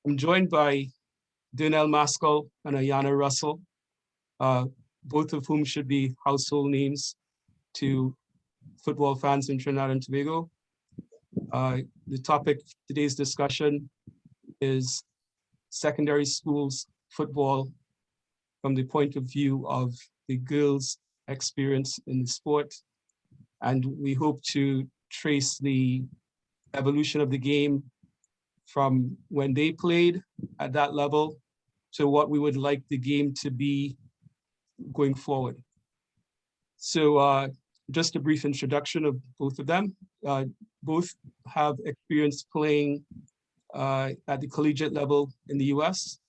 I'm joined by Dernelle Mascall and Ayanna Russell, both of whom should be household names to football fans in Trinidad and Tobago. The topic of today's discussion is secondary schools football from the point of view of the girls' experience in the sport. And we hope to trace the evolution of the game from when they played at that level to what we would like the game to be going forward. So just a brief introduction of both of them. Both have experience playing at the collegiate level in the US.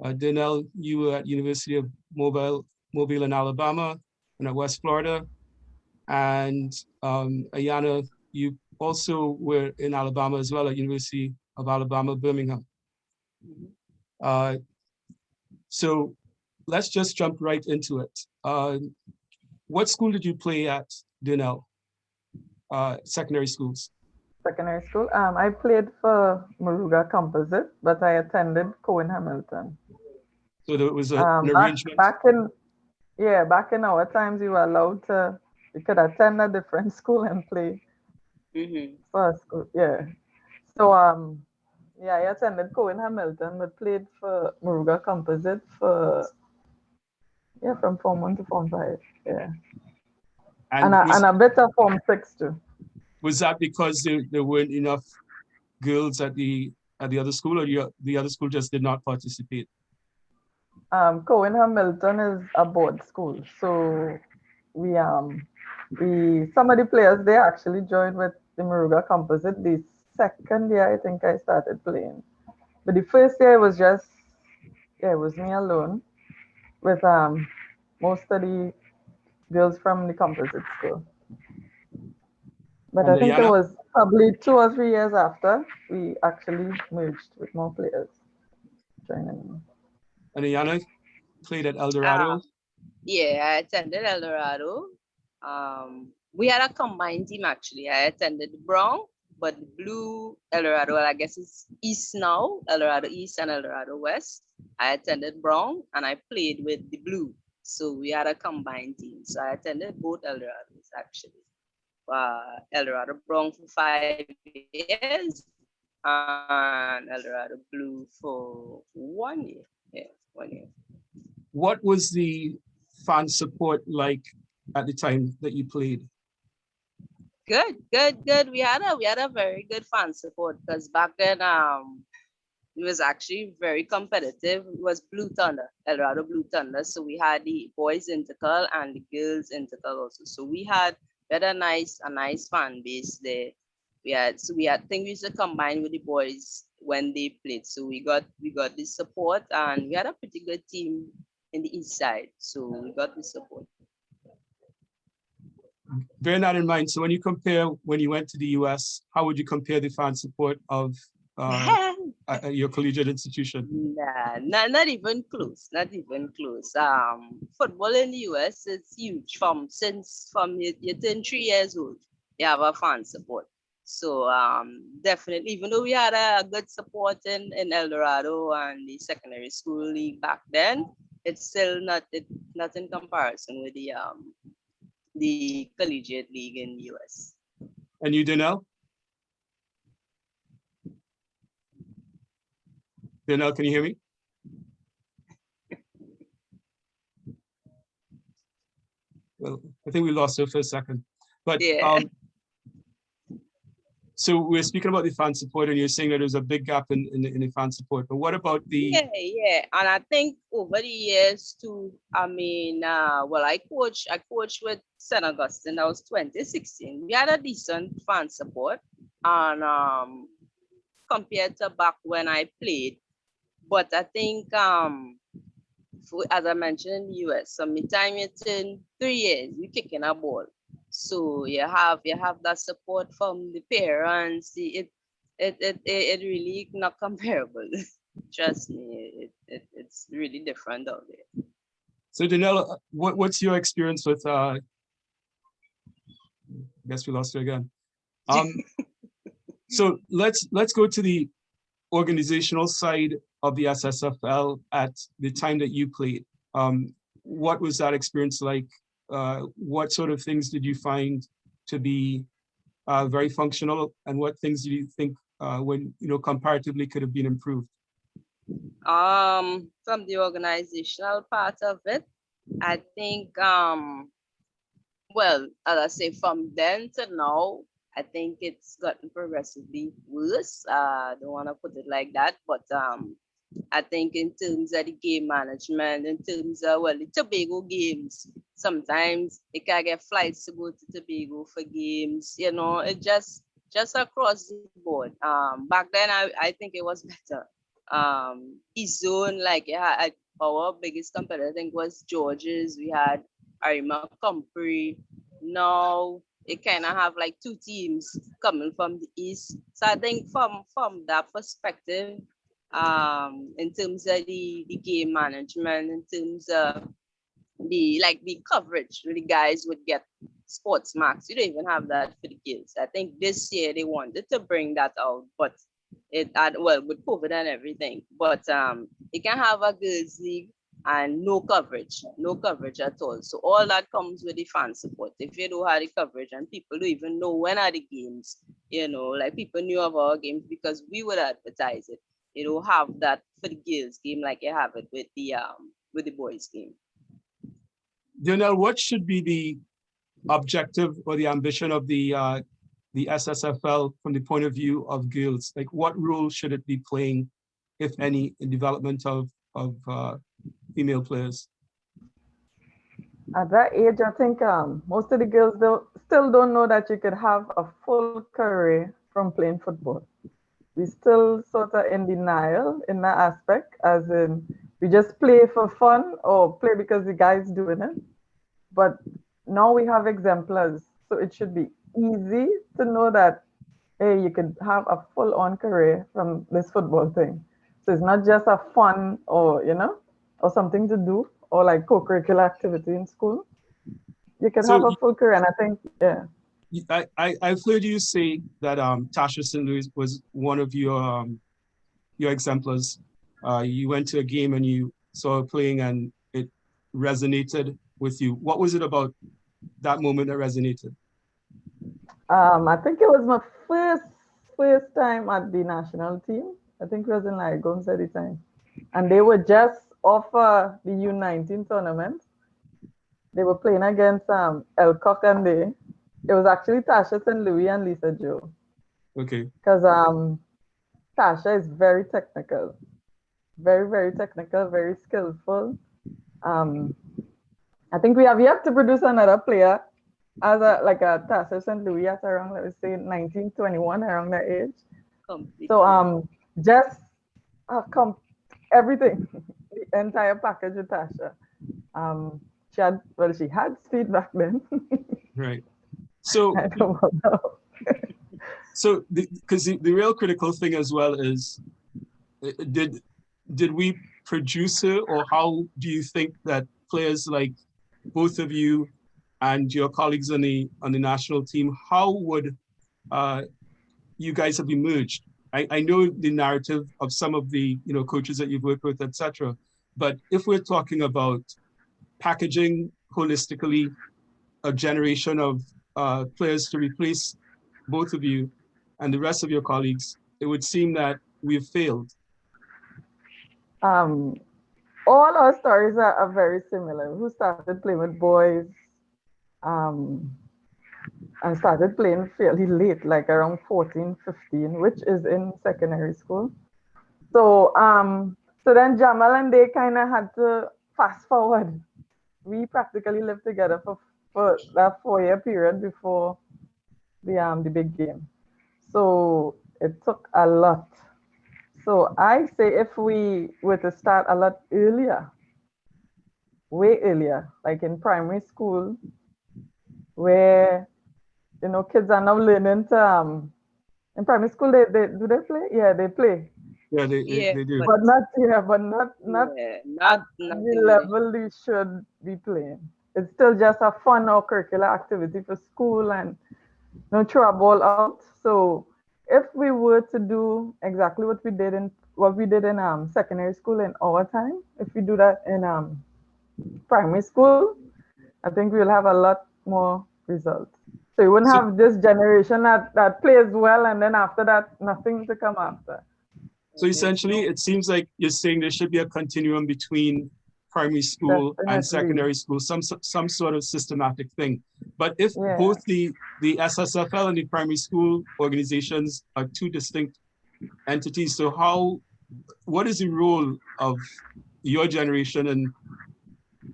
Dernelle, you were at University of Mobile in Alabama and at West Florida. And Ayanna, you also were in Alabama as well at University of Alabama, Birmingham. So let's just jump right into it. What school did you play at, Dernelle? Secondary schools. Secondary school. I played for Moruga Composite, but I attended Cohen Hamilton. So there was an arrangement. Back in our times, you were allowed to. You could attend a different school and play for a school. Yeah. So I attended Cohen Hamilton, but played for Moruga Composite from Form 1 to Form 5. Yeah. And a bit of Form 6 too. Was that because there weren't enough girls at the other school, or the other school just did not participate? Cohen Hamilton is a board school, so we some of the players they actually joined with the Moruga Composite. The second year I think I started playing, but the first year it was it was me alone with most of the girls from the composite school. But I think it was probably 2 or 3 years after we actually merged with more players joining. And Ayanna played at El Dorado? Yeah, I attended El Dorado. We had a combined team actually. I attended the brown, but the blue El Dorado, well, I guess it's East now, El Dorado East and El Dorado West. I attended brown and I played with the blue. So we had a combined team. So I attended both El Dorados actually. El Dorado brown for 5 years and El Dorado blue for 1 year. Yeah, 1 year. What was the fan support like at the time that you played? Good. We had a very good fan support because back then it was actually very competitive. It was Blue Thunder, El Dorado Blue Thunder. So we had the boys intercal and the girls intercal also. So we had a nice fan base there. We had things we used to combine with the boys when they played. So we got the support and we had a pretty good team in the east side. So we got the support. Bearing that in mind, so when you compare when you went to the US, how would you compare the fan support of your collegiate institution? Nah, not even close. Not even close. Football in the US is huge. From you turn 3 years old, you have a fan support. So definitely, even though we had a good support in El Dorado and the secondary school league back then, it's still not in comparison with the collegiate league in the US. And you, Dernelle? Dernelle, can you hear me? Well, I think we lost her for a second. But yeah. So we're speaking about the fan support, and you're saying that there's a big gap in the fan support. But what about the? Yeah, and I think over the years too. I mean, I coached with St. Augustine. That was 2016. We had a decent fan support, and compared to back when I played. But I think, as I mentioned in the US, sometime you turn 3 years, you're kicking a ball. So you have that support from the parents. It really not comparable. Trust me, it's really different out there. So Dernelle, what's your experience with? I guess we lost her again. So let's go to the organizational side of the SSFL at the time that you played. What was that experience like? What sort of things did you find to be very functional, and what things do you think when comparatively could have been improved? From the organizational part of it, I think well, as I say, from then to now, I think it's gotten progressively worse. Don't want to put it like that, but I think in terms of the game management, in terms of the Tobago games, sometimes you can get flights to go to Tobago for games. It just across the board. Back then I think it was better. East Zone, like our biggest competitor, I think, was George's. We had Arima Compre. Now it kind of have like two teams coming from the east. So I think from that perspective, in terms of the game management, in terms of the coverage, the guys would get sports marks. You don't even have that for the girls. I think this year they wanted to bring that out, but it had, well, with COVID and everything. But you can have a girls league and no coverage at all. So all that comes with the fan support. If you don't have the coverage and people don't even know when are the games, like people knew of our games because we would advertise it. You don't have that for the girls game like you have it with the boys game. Dernelle, what should be the objective or the ambition of the SSFL from the point of view of girls? Like, what role should it be playing, if any, in development of female players? At that age, I think most of the girls still don't know that you could have a full career from playing football. We still sort of in denial in that aspect, as in we just play for fun or play because the guy's doing it. But now we have exemplars, so it should be easy to know that, hey, you could have a full-on career from this football thing. So it's not just a fun or something to do or like co-curricular activity in school. You can have a full career, and I think, yeah. I've heard you say that Tasha St. Louis was one of your exemplars. You went to a game and you saw her playing and it resonated with you. What was it about that moment that resonated? I think it was my first time at the national team. I think it was in Lagos at the time. And they were just off the U19 tournament. They were playing against Elcock, and it was actually Tasha St. Louis and Lisa Joe. Okay. Because Tasha is very technical. Very, very technical, very skillful. I think we have yet to produce another player as a Tasha St. Louis at around, let me say, 1921, around that age. Completely. So just everything, the entire package with Tasha. She had speed back then. Right. So I don't know. So because the real critical thing as well is, did we produce her, or how do you think that players like both of you and your colleagues on the national team, how would you guys have emerged? I know the narrative of some of the coaches that you've worked with, etc. But if we're talking about packaging holistically a generation of players to replace both of you and the rest of your colleagues, it would seem that we've failed. All our stories are very similar. Who started playing with boys and started playing fairly late, like around 14, 15, which is in secondary school. So then Jamal and they kind of had to fast forward. We practically lived together for that 4-year period before the big game. So it took a lot. So I say if we were to start a lot earlier, way earlier, like in primary school, where kids are now learning to in primary school they do they play? Yeah, they play. Yeah, they do. But not the level they should be playing. It's still just a fun or curricular activity for school and throw a ball out. So if we were to do exactly what we did in secondary school in our time, if we do that in primary school, I think we'll have a lot more results. So you wouldn't So, have this generation that plays well and then after that nothing to come after. so essentially, it seems like you're saying there should be a continuum between primary school and Definitely. secondary school, some sort of systematic thing. But if Yeah. both the SSFL and the primary school organizations are two distinct entities, so what is the role of your generation in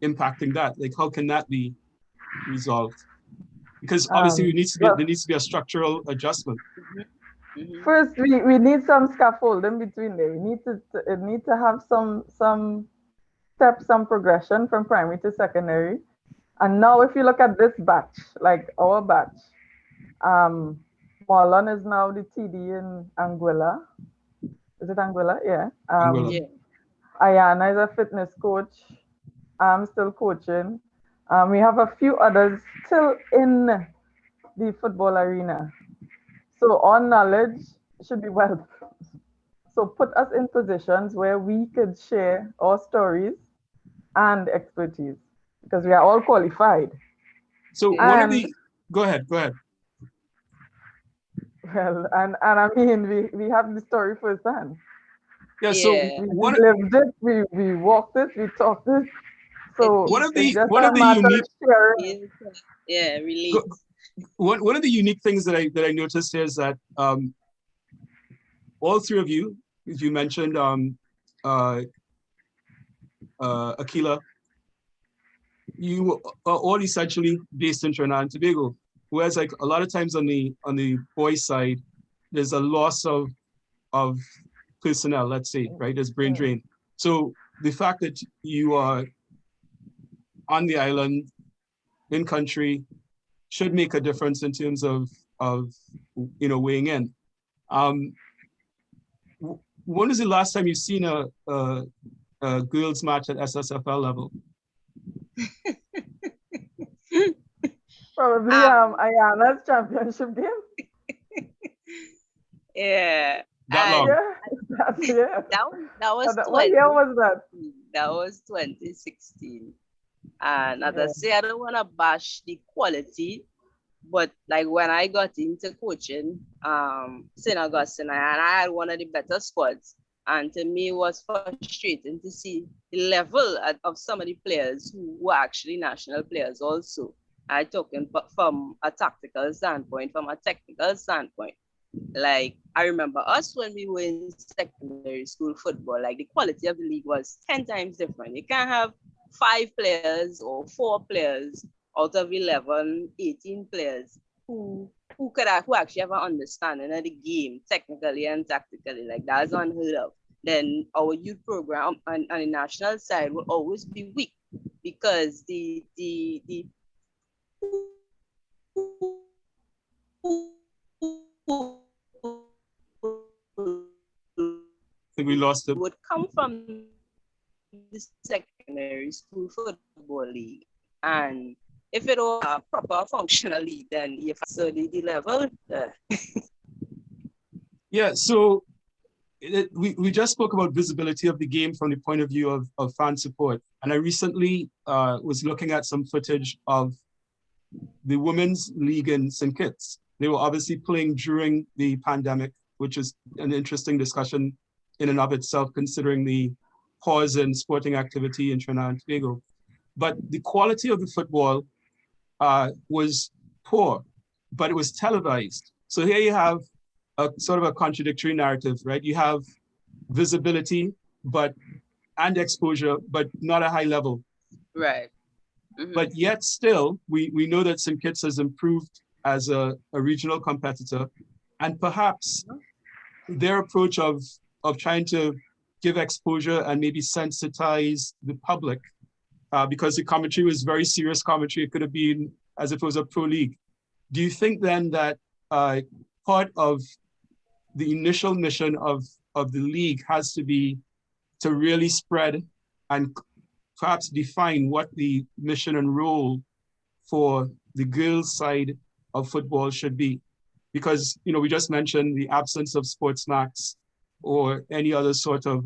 impacting that? Like, how can that be resolved? Because obviously Well, there needs to be a structural adjustment. Mhm. first we need some scaffolding between there. We need to have some steps, some progression from primary to secondary. And now if you look at this batch, like our batch, um, Marlon is now the TD in Anguilla. Is it Anguilla? Yeah. Anguilla. Yeah. Ayanna is a fitness coach. I'm still coaching. We have a few others still in the football arena. So our knowledge should be wealth. So put us in positions where we could share our stories and expertise because we are all qualified. So Yeah. one of And the, go ahead, go ahead. well, and I mean, we have the story firsthand. Yeah, so Yeah. We lived it, we walked it, we talked it. It's So it's easy. just one a of the matter unique of sharing. Yeah, go- relate. one of the unique things that I noticed here is that all three of you, as you mentioned, uh, Akila, you are all essentially based in Trinidad and Tobago. Whereas like a lot of times on the boys' side, there's a loss of personnel, let's say, right? There's brain drain. So the fact that you are on the island, in country, should make a difference in terms of weighing in. Um, when is the last time you've seen a girls match at SSFL level? Probably Um, Ayanna's championship game. yeah. That And long? Yeah, yeah. that was What year was that? 2016. That was 2016. And as I Yeah. say, I don't want to bash the quality, but like when I got into coaching, St. Augustine, and I had one of the better squads. And to me, it was frustrating to see the level of some of the players who were actually national players also. I talking from a tactical standpoint, from a technical standpoint. Like I remember us when we were in secondary school football, like the quality of the league was 10 times different. You can't have 5 players or 4 players out of 11, 18 players who actually have an understanding of the game technically and tactically. Like that's unheard of. Then our youth program on the national side will always be weak because the I think we lost it. would come from the secondary school football league. And if it was a proper functional league, then if so the level. Yeah, so we just spoke about visibility of the game from the point of view of fan support. And I recently was looking at some footage of the women's league in St. Kitts. They were obviously playing during the pandemic, which is an interesting discussion in and of itself, considering the pause in sporting activity in Trinidad and Tobago. But the quality of the football was poor, but it was televised. So here you have a sort of a contradictory narrative, right? You have visibility, and exposure, but not a high level. Right. Mm-hmm. But yet still, we know that St. Kitts has improved as a regional competitor, and perhaps their approach of trying to give exposure and maybe sensitize the public, because the commentary was very serious commentary. It could have been as if it was a pro league. Do you think then that part of the initial mission of the league has to be to really spread and perhaps define what the mission and role for the girls' side of football should be? because, we just mentioned the absence of sports max or any other sort of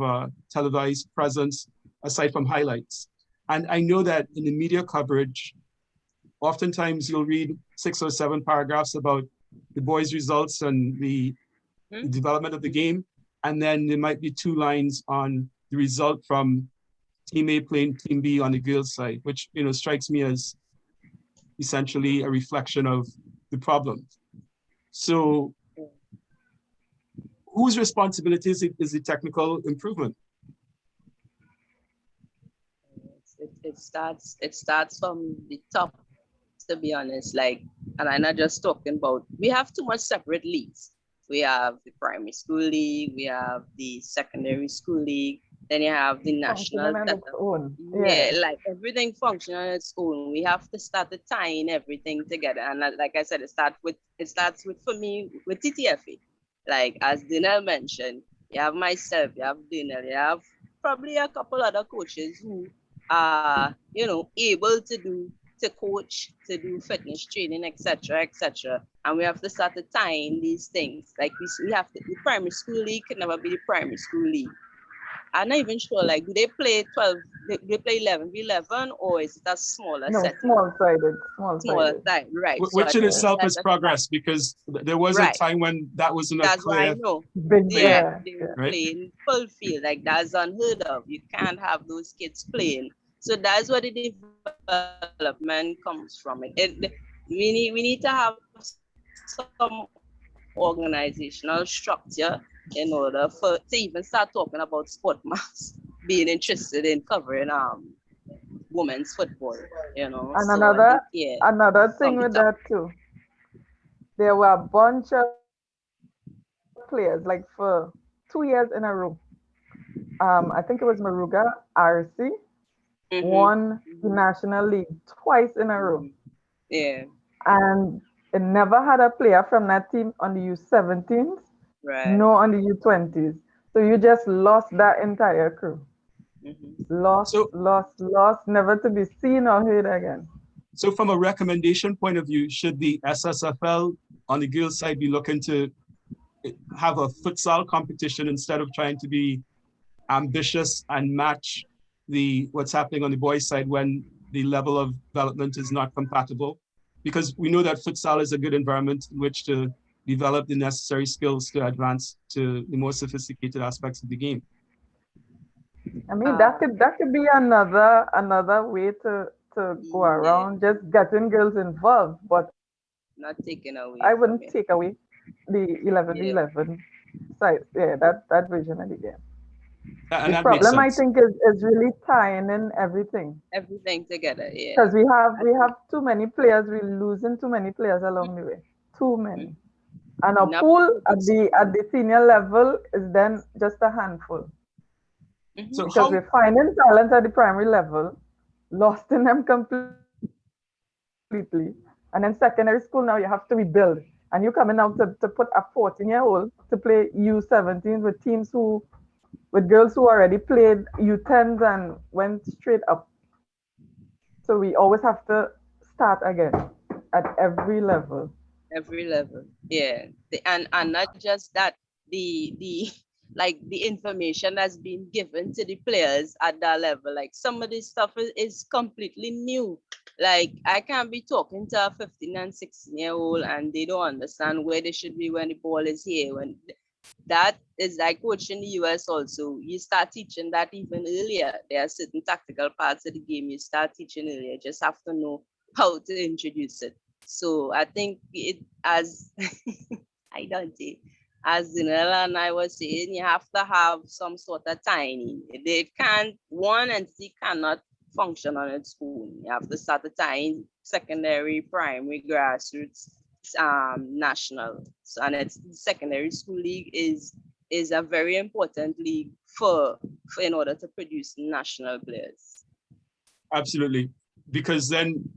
televised presence aside from highlights. And I know that in the media coverage, oftentimes you'll read 6 or 7 paragraphs about the boys' results and the development of the game. And then there might be 2 lines on the result from Team A playing Team B on the girls' side, which, strikes me as essentially a reflection of the problem. So whose responsibility is the technical improvement? It starts from the top, to be honest. Like, and I'm not just talking about, we have too much separate leagues. We have the primary school league, we have the secondary school league, then you have the national. On its own. Yeah, like everything functions on its own. We have to start to tying everything together. And like I said, it starts with for me with TTFA. Like as Dernelle mentioned, you have myself, you have Dernelle, you have probably a couple other coaches who are, able to coach, to do fitness training, etc., etc. And we have to start to tying these things. Like we have to, the primary school league can never be the primary school league. I'm not even sure, like, do they play 12, they play 11v11, or is it a smaller No, set? small-sided. Smaller side, right. Which in itself is progress, because there was a time when that wasn't a clear. That's why I know. Big, They were right? playing full field, like that's unheard of. You can't have those kids playing. So that's where the development comes from. We need to have some organizational structure in order to even start talking about sport mass being interested in covering women's football, And So another thing with that too, there were a bunch of players, like for 2 years in a row. I think it was Maruga RC won the National League twice in a row. Yeah. And it never had a player from that team on the U17s, no on the U20s. So you just lost that entire crew. Lost, never to be seen or heard again. So from a recommendation point of view, should the SSFL on the girls' side be looking to have a futsal competition instead of trying to be ambitious and match what's happening on the boys' side when the level of development is not compatible? Because we know that futsal is a good environment in which to develop the necessary skills to advance to the more sophisticated aspects of the game. I mean, that could be another way to go around just getting girls involved, but not taking away. I wouldn't take away the 11v11 side. Yeah, that version of the game. And the problem I think is really tying in everything. Everything together, yeah. Because we have too many players, we're losing too many players along the way. Too many. And our pool at the senior level is then just a handful. So because we're finding talent at the primary level, lost in them completely. And then secondary school now you have to rebuild. And you're coming out to put a 14-year-old to play U17s with teams with girls who already played U10s and went straight up. So we always have to start again at every level. Every level, yeah. And not just that, the information that's been given to the players at that level, like some of this stuff is completely new. Like I can't be talking to a 15 and 16-year-old and they don't understand where they should be when the ball is here. When that is like coaching in the US also. You start teaching that even earlier. There are certain tactical parts of the game you start teaching earlier. Just have to know how to introduce it. So I think it as as Dernelle and I was saying, you have to have some sort of timing. One entity cannot function on its own. You have to start the time secondary, primary, grassroots, national. So, and it's the secondary school league is a very important league for in order to produce national players. Absolutely, because then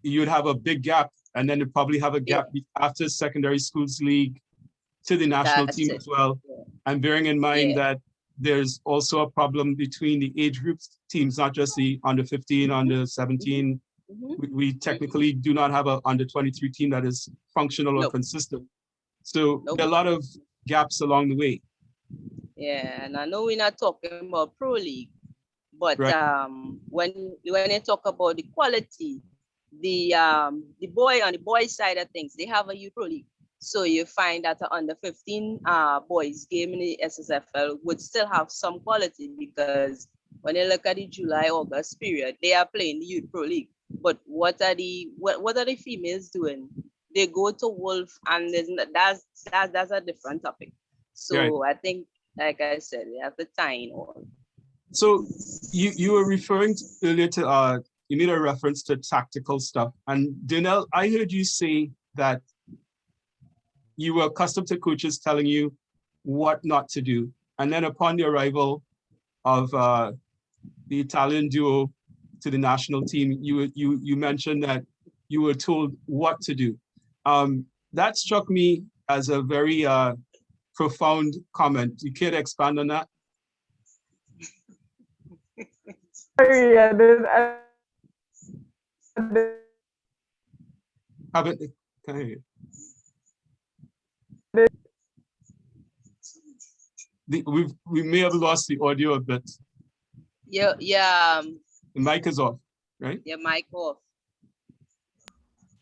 you'd have a big gap, and then you'd probably have a gap after secondary schools league to the national team as well. Yeah. And bearing in mind that there's also a problem between the age groups teams, not just the under 15, under 17. We technically do not have a under 23 team that is functional or consistent. So Nope. there are a lot of gaps along the way. Yeah, and I know we're not talking about Pro League, but Right. when you talk about the quality, the on the boy side of things, they have a youth Pro League. So you find that the under 15 boys game in the SSFL would still have some quality, because when you look at the July August period, they are playing the youth Pro League. But what are the females doing? They go to Wolf, and that's a different topic. So Right. I think, like I said, we have to tie in all. So you were referring earlier to you made a reference to tactical stuff. And Dernelle, I heard you say that you were accustomed to coaches telling you what not to do. And then upon the arrival of the Italian duo to the national team, you mentioned that you were told what to do. That struck me as a very profound comment. You care to expand on that? Sorry, Haven't, can I hear you? We may have lost the audio a bit. Yeah, The mic is off, right? your mic off.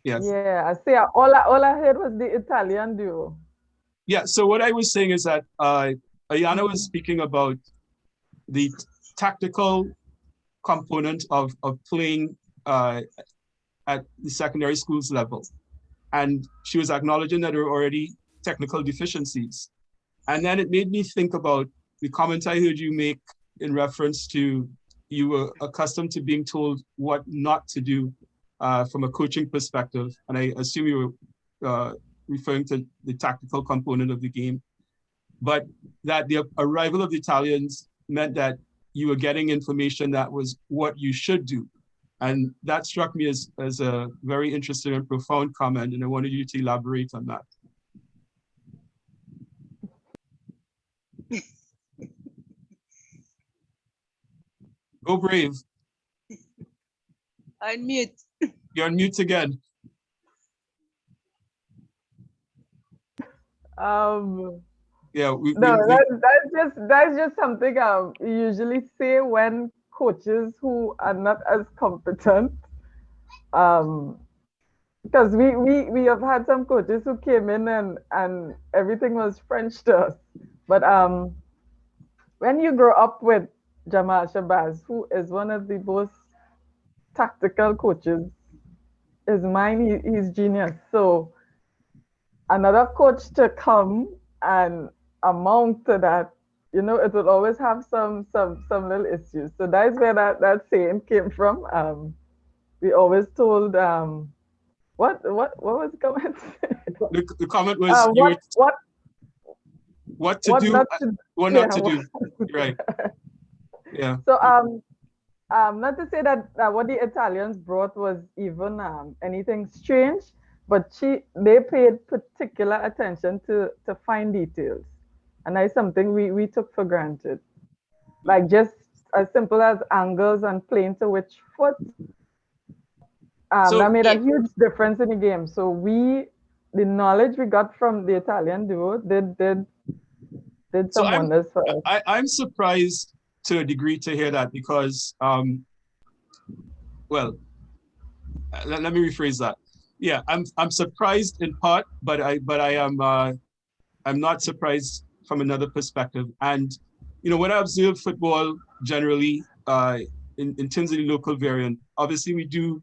Yes. Yeah, I see. All I heard was the Italian duo. Yeah. So what I was saying is that Ayanna was speaking about the tactical component of playing at the secondary schools level. And she was acknowledging that there were already technical deficiencies. And then it made me think about the comment I heard you make in reference to you were accustomed to being told what not to do from a coaching perspective. And I assume you were referring to the tactical component of the game. But that the arrival of the Italians meant that you were getting information that was what you should do. And that struck me as a very interesting and profound comment, and I wanted you to elaborate on that. Go Brave. Unmute. You're on mute again. Yeah, that's just something I usually say when coaches who are not as competent. Because we have had some coaches who came in and everything was French to us. But when you grow up with Jamal Shabazz, who is one of the most tactical coaches, his mind, he's genius. So another coach to come and amount to that, it will always have some little issues. So that's where that saying came from. We always told what was the comment? The comment was what to do, what not to do. Right. Yeah. So not to say that what the Italians brought was even anything strange, but they paid particular attention to fine details, and that's something we took for granted. Like just as simple as angles and playing to which foot. That made a huge difference in the game. So the knowledge we got from the Italian duo did some wonders for us. I'm surprised to a degree to hear that because, well, let me rephrase that. Yeah, I'm surprised in part, but I am I'm not surprised from another perspective. And when I observe football generally, in terms of the local variant, obviously we do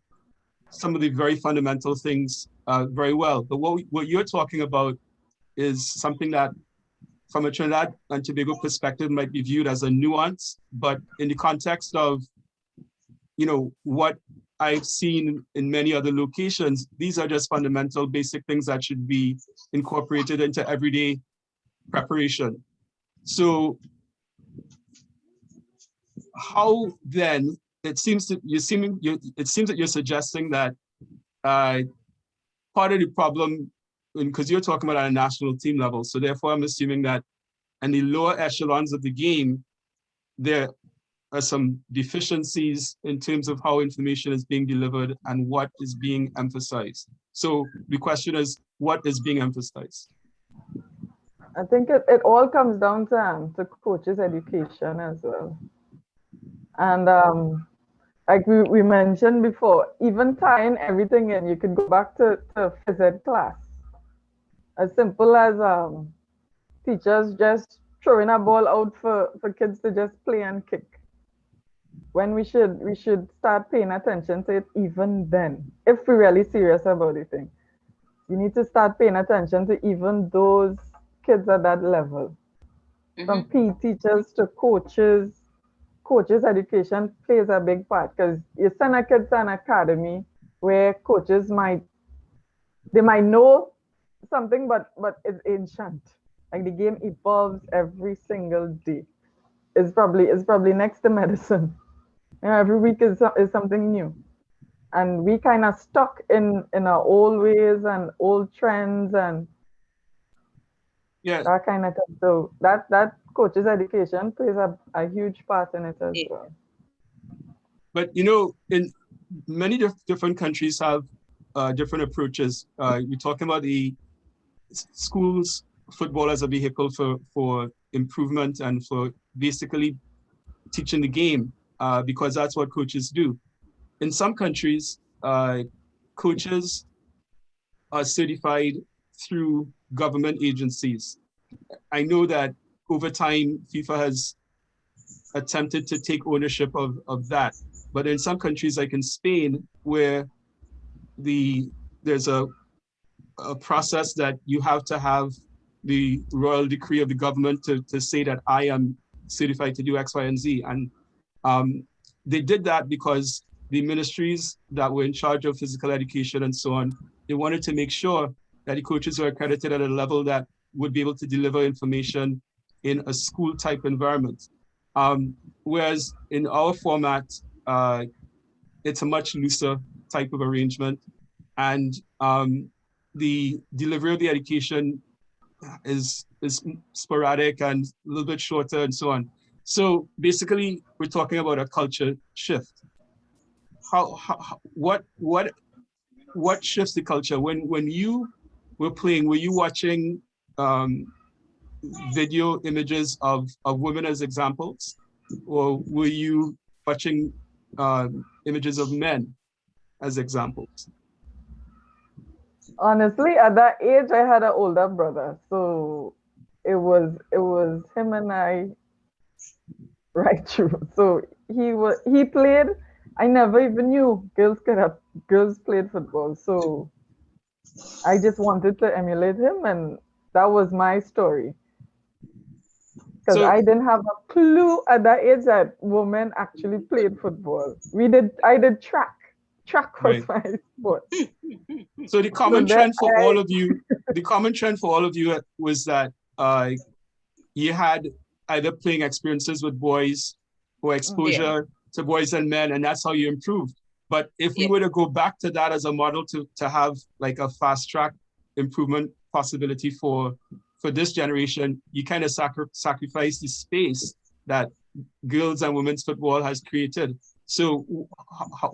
some of the very fundamental things very well. But what you're talking about is something that, from a Trinidad and Tobago perspective, might be viewed as a nuance, but in the context of, what I've seen in many other locations, these are just fundamental, basic things that should be incorporated into everyday preparation. So how then, it seems that you're suggesting that part of the problem, because you're talking about at a national team level, so therefore I'm assuming that in the lower echelons of the game, there are some deficiencies in terms of how information is being delivered and what is being emphasized. So the question is, what is being emphasized? I think it all comes down to coaches' education as well. And like we mentioned before, even tying everything in, you could go back to phys ed class. As simple as teachers just throwing a ball out for kids to just play and kick. When we should start paying attention to it even then, if we're really serious about the thing. We need to start paying attention to even those kids at that level. From PE teachers to coaches, coaches education plays a big part because you send a kid to an academy where coaches might know something, but it's ancient. Like the game evolves every single day. It's probably next to medicine. You know, every week is something new, and we kind of stuck in our old ways and old trends and Yeah, that kind of thing. So that coaches education plays a huge part in it as well. but you know, in many different countries have different approaches. You're talking about the schools football as a vehicle for improvement and for basically teaching the game because that's what coaches do. In some countries, coaches are certified through government agencies. I know that over time, FIFA has attempted to take ownership of that. But in some countries, like in Spain, where there's a process that you have to have the royal decree of the government to say that I am certified to do X, Y, and Z. And they did that because the ministries that were in charge of physical education and so on, they wanted to make sure that the coaches were accredited at a level that would be able to deliver information in a school type environment. Whereas in our format, it's a much looser type of arrangement. And the delivery of the education is sporadic and a little bit shorter and so on. So basically, we're talking about a culture shift. What shifts the culture? When you were playing, were you watching video images of women as examples, or were you watching images of men as examples? Honestly, at that age, I had an older brother, so it was him and I right through. So he played. I never even knew girls played football. So I just wanted to emulate him, and that was my story. Because So I didn't have a clue at that age that women actually played football. I did track. Track was right. my sport. So the So common then trend for all of you, was that you had either playing experiences with boys or Yeah. exposure to boys and men, and that's how you improved. But if we Yeah. were to go back to that as a model to have like a fast track improvement possibility for this generation, you kind of sacrifice the space that girls and women's football has created. So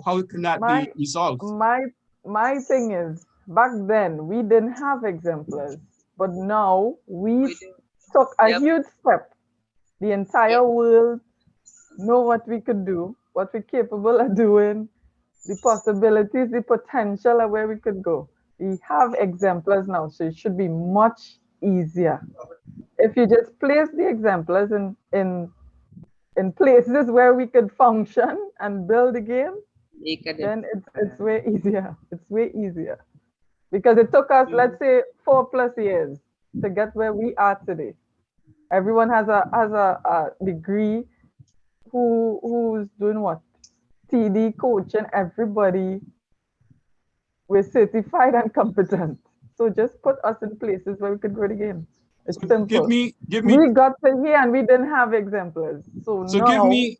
how can that my be resolved? my my thing is back then we didn't have exemplars, but now we We do. took a Yep. huge step. The entire world know what we could do, what we're capable of doing, the possibilities, the potential of where we could go. We have exemplars now, so it should be much easier. If you just place the exemplars in places where we could function and build the game, Make a then difference. it's way easier. It's way easier. Because it took us, let's say, 4+ years to get where we are today. Everyone has a degree who's doing what? TD coaching everybody. We're certified and competent. So just put us in places where we could grow the game. It's So simple. give me We got to here and we didn't have exemplars. So so give now me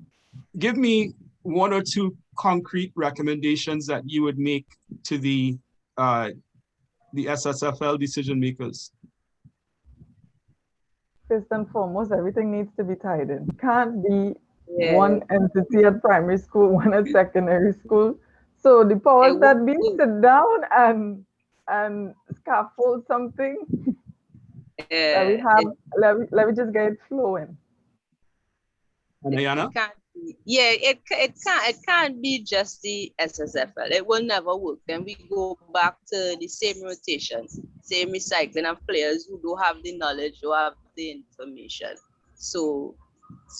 give me one or two concrete recommendations that you would make to the SSFL decision makers. first and foremost, everything needs to be tied in. Can't be Yeah. one entity at primary school, one at secondary school. So the powers that be sit down and scaffold something We Yeah, have, let me just get it flowing. And Ayanna? it can't be, yeah, it can't be just the SSFL. It will never work. Then we go back to the same rotation, same recycling of players who don't have the knowledge, who have the information. So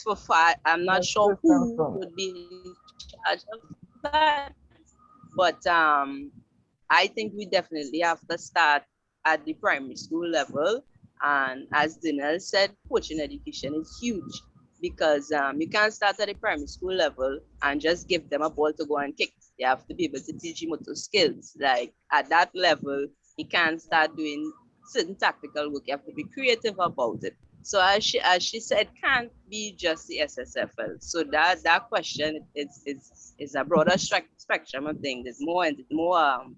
for far, I'm not That's sure first and who foremost. would be in charge of that, but I think we definitely have to start at the primary school level. And as Dernelle said, coaching education is huge because you can't start at the primary school level and just give them a ball to go and kick. You have to be able to teach him motor skills. Like at that level, he can't start doing certain tactical work. You have to be creative about it. So as she said, can't be just the SSFL. So that question is a broader spectrum of things. There's more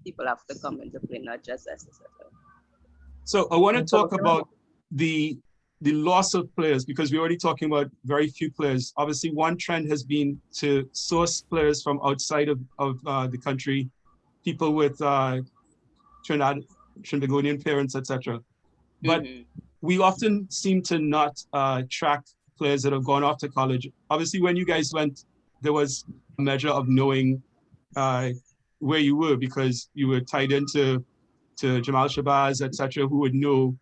people have to come into play, not just SSFL. So I want to talk about the loss of players, because we're already talking about very few players. Obviously, one trend has been to source players from outside of the country, people with Trinidadian parents, etc. But we often seem to not track players that have gone off to college. Obviously, when you guys went, there was a measure of knowing where you were, because you were tied into Jamal Shabazz, etc., who would know,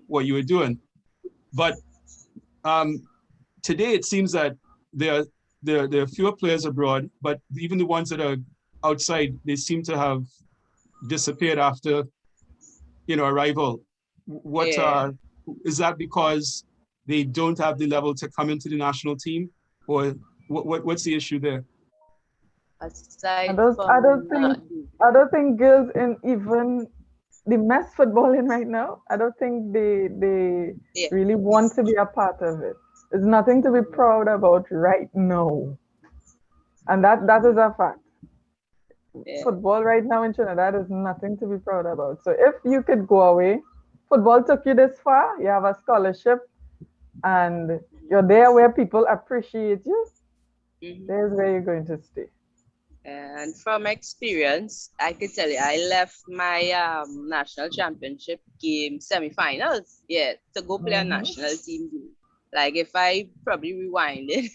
what you were doing. But today it seems that there are fewer players abroad, but even the ones that are outside, they seem to have disappeared after, arrival. What is that, because they don't have the level to come into the national team, or what's the issue there? Aside I don't think girls in even the mess footballing right now, I don't think they really want to be a part of it. There's nothing to be proud about right now. And that is a fact. Football right now in Trinidad is nothing to be proud about. So if you could go away, football took you this far, you have a scholarship, and you're there where people appreciate you, there's where you're going to stay. And from experience, I could tell you, I left my national championship game semifinals, to go play a national team game. Like if I probably rewind it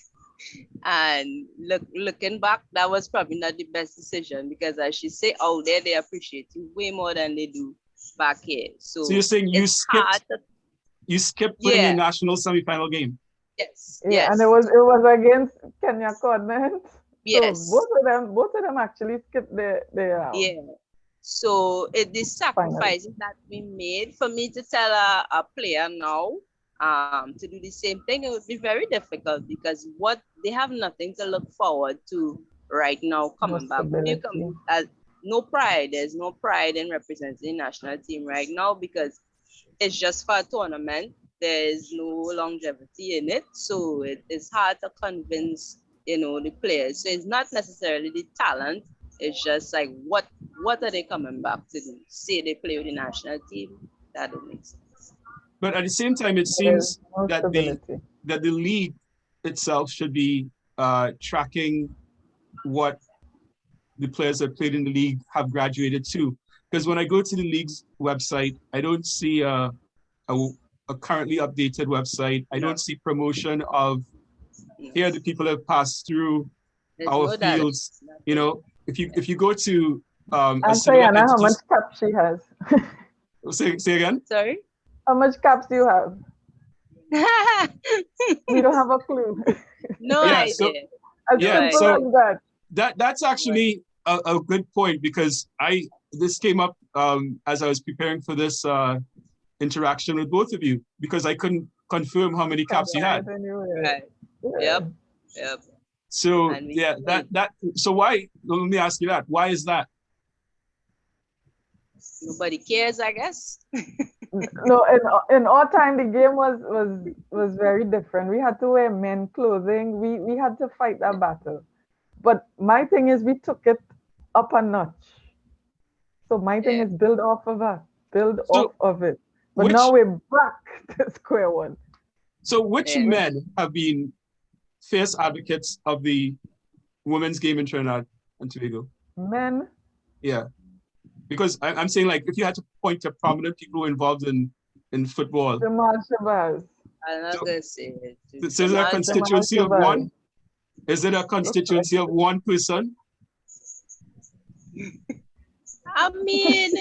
and looking back, that was probably not the best decision, because as she say, out there they appreciate you way more than they do back here. So you're saying you skipped playing a national semifinal game? Yes. Yeah, yes. and it was against Kenya Continent. Yes. So both of them actually skipped the So the sacrifices that we made, for me to tell a player now to do the same thing, it would be very difficult, because what they have nothing to look forward to right now coming back. No pride. There's no pride in representing the national team right now, because it's just for a tournament. There's no longevity in it. So it's hard to convince, the players. So it's not necessarily the talent. It's just like, what are they coming back to do? Say they play with the national team. That don't make sense. But at the same time, it seems that the league itself should be tracking what the players that played in the league have graduated to. Because when I go to the league's website, I don't see a currently updated website. I don't see promotion of here are the people that have passed through our fields. If you go to Ayanna, how much caps she has? Say again? Sorry? How much caps do you have? We don't have a clue. No idea. So that's actually a good point, because this came up as I was preparing for this interaction with both of you, because I couldn't confirm how many caps you had. Right. Yep. So so why, let me ask you that, why is that? Nobody cares, I guess. No, in our time the game was very different. We had to wear men clothing. We had to fight that battle. But my thing is, we took it up a notch. So my thing is build off of it. But now we're back to square one. So which men have been fierce advocates of the women's game in Trinidad and Tobago? Men? Yeah. Because I'm saying, like, if you had to point to prominent people who were involved in in football. Jamal Shabazz. I'm not So- gonna say it. So is it a Jamal- constituency of one? Is it a constituency of one person? I mean,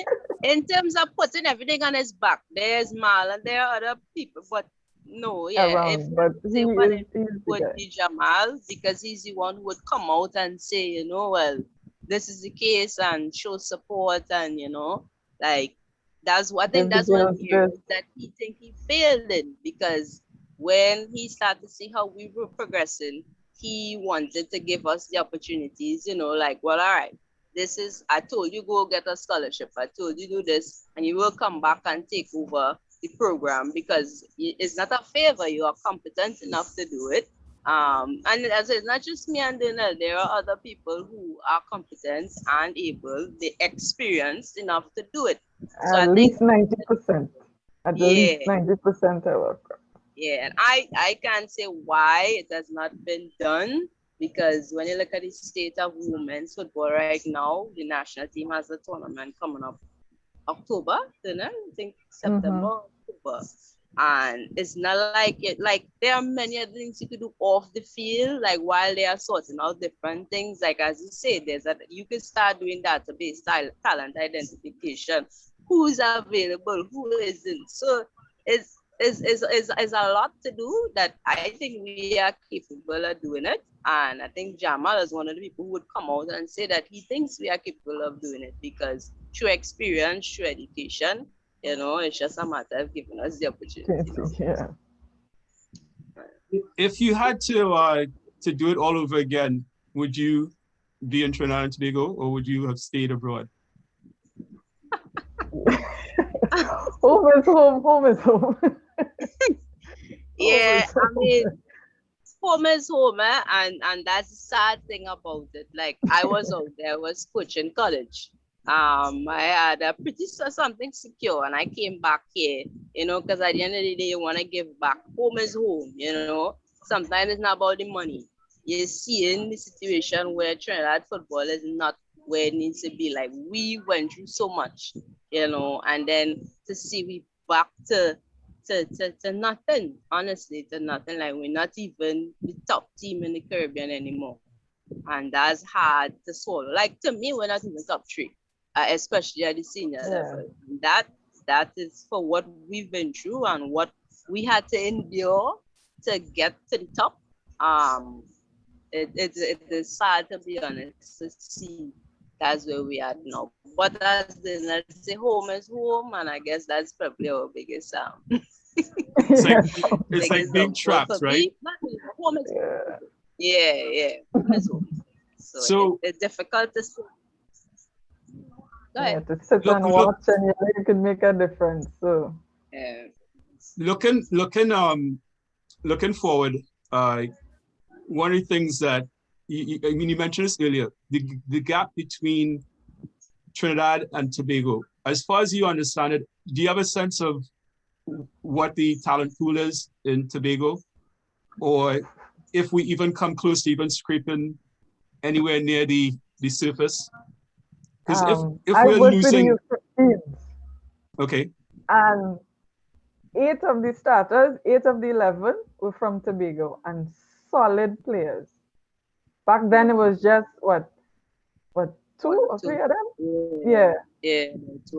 in terms of putting everything on his back, there's Mal and there are other people, but no, yeah. If Around, but he say one, is it he's the would guy. be Jamal because he's the one who would come out and say, you know, well, this is the case and show support and you know, like that's what I think Give the that's one girls area this. that he think he failed in because when he started to see how we were progressing, he wanted to give us the opportunities, you know, like, well, all right, this is, I told you go get a scholarship. I told you do this, and you will come back and take over the program because it's not a favor. You are competent enough to do it. And as it's not just me and Dernelle, there are other people who are competent and able, they experienced enough to do it. So At I think, least 90%. At least Yeah. 90% I work. yeah, and I can't say why it has not been done because when you look at the state of women's football right now, the national team has a tournament coming up October, don't know, I think September, October. And it's not like it, like there are many other things you could do off the field, like while they are sorting out different things. Like as you say, there's that you could start doing database talent identification. Who's available, who isn't. So it's a lot to do that I think we are capable of doing it. And I think Jamal is one of the people who would come out and say that he thinks we are capable of doing it because through experience, through education, you know, it's just a matter of giving us the opportunity. You know? Yeah. If you had to do it all over again, would you be in Trinidad and Tobago or would you have stayed abroad? Home is home, home is home. Yeah, is I home. mean, home is home, and that's the sad thing about it. Like I was out there, I was coaching college. I had a pretty something secure, and I came back here, you know, because at the end of the day, you want to give back. Home is home, you know. Sometimes it's not about the money. You're seeing the situation where Trinidad football is not where it needs to be. Like we went through so much, you know, and then to see we back to nothing, honestly, to nothing. Like we're not even the top team in the Caribbean anymore. And that's hard to swallow. Like to me, we're not even top three, especially at the senior level. And that is for what we've been through and what we had to endure to get to the top. It is sad to be honest to see that's where we are now. But as the let's say home is home, and I guess that's probably our biggest It's like it's like biggest being for trapped, right? me, not me, home is Yeah. yeah. Home is home. So it's difficult to see. Go Yeah, ahead. to sit Look- and look- watch and you could make a difference. So Yeah. Looking forward, one of the things that I mean, you mentioned this earlier, the gap between Trinidad and Tobago. As far as you understand it, do you have a sense of what the talent pool is in Tobago, or if we even come close to even scraping anywhere near the surface? Because if I we're worked with losing, youth teams, okay, and 8 of the starters, 8 of the 11 were from Tobago and solid players. Back then it was just what 2 or 3 of them? Yeah. Yeah.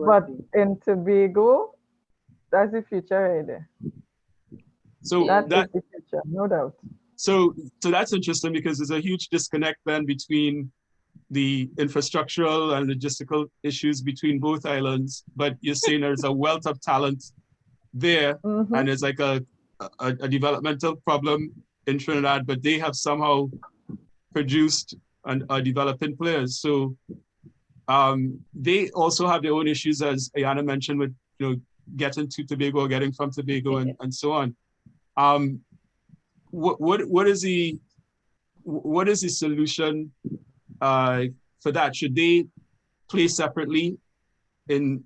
But in Tobago, that's the future right there. so That is that the future, no doubt. so that's interesting because there's a huge disconnect then between the infrastructural and logistical issues between both islands, but you're saying there's a wealth of talent there, and it's like a developmental problem in Trinidad, but they have somehow produced and are developing players. So they also have their own issues, as Ayanna mentioned, with getting to Tobago, getting from Tobago, and so on. What is the solution for that? Should they play separately and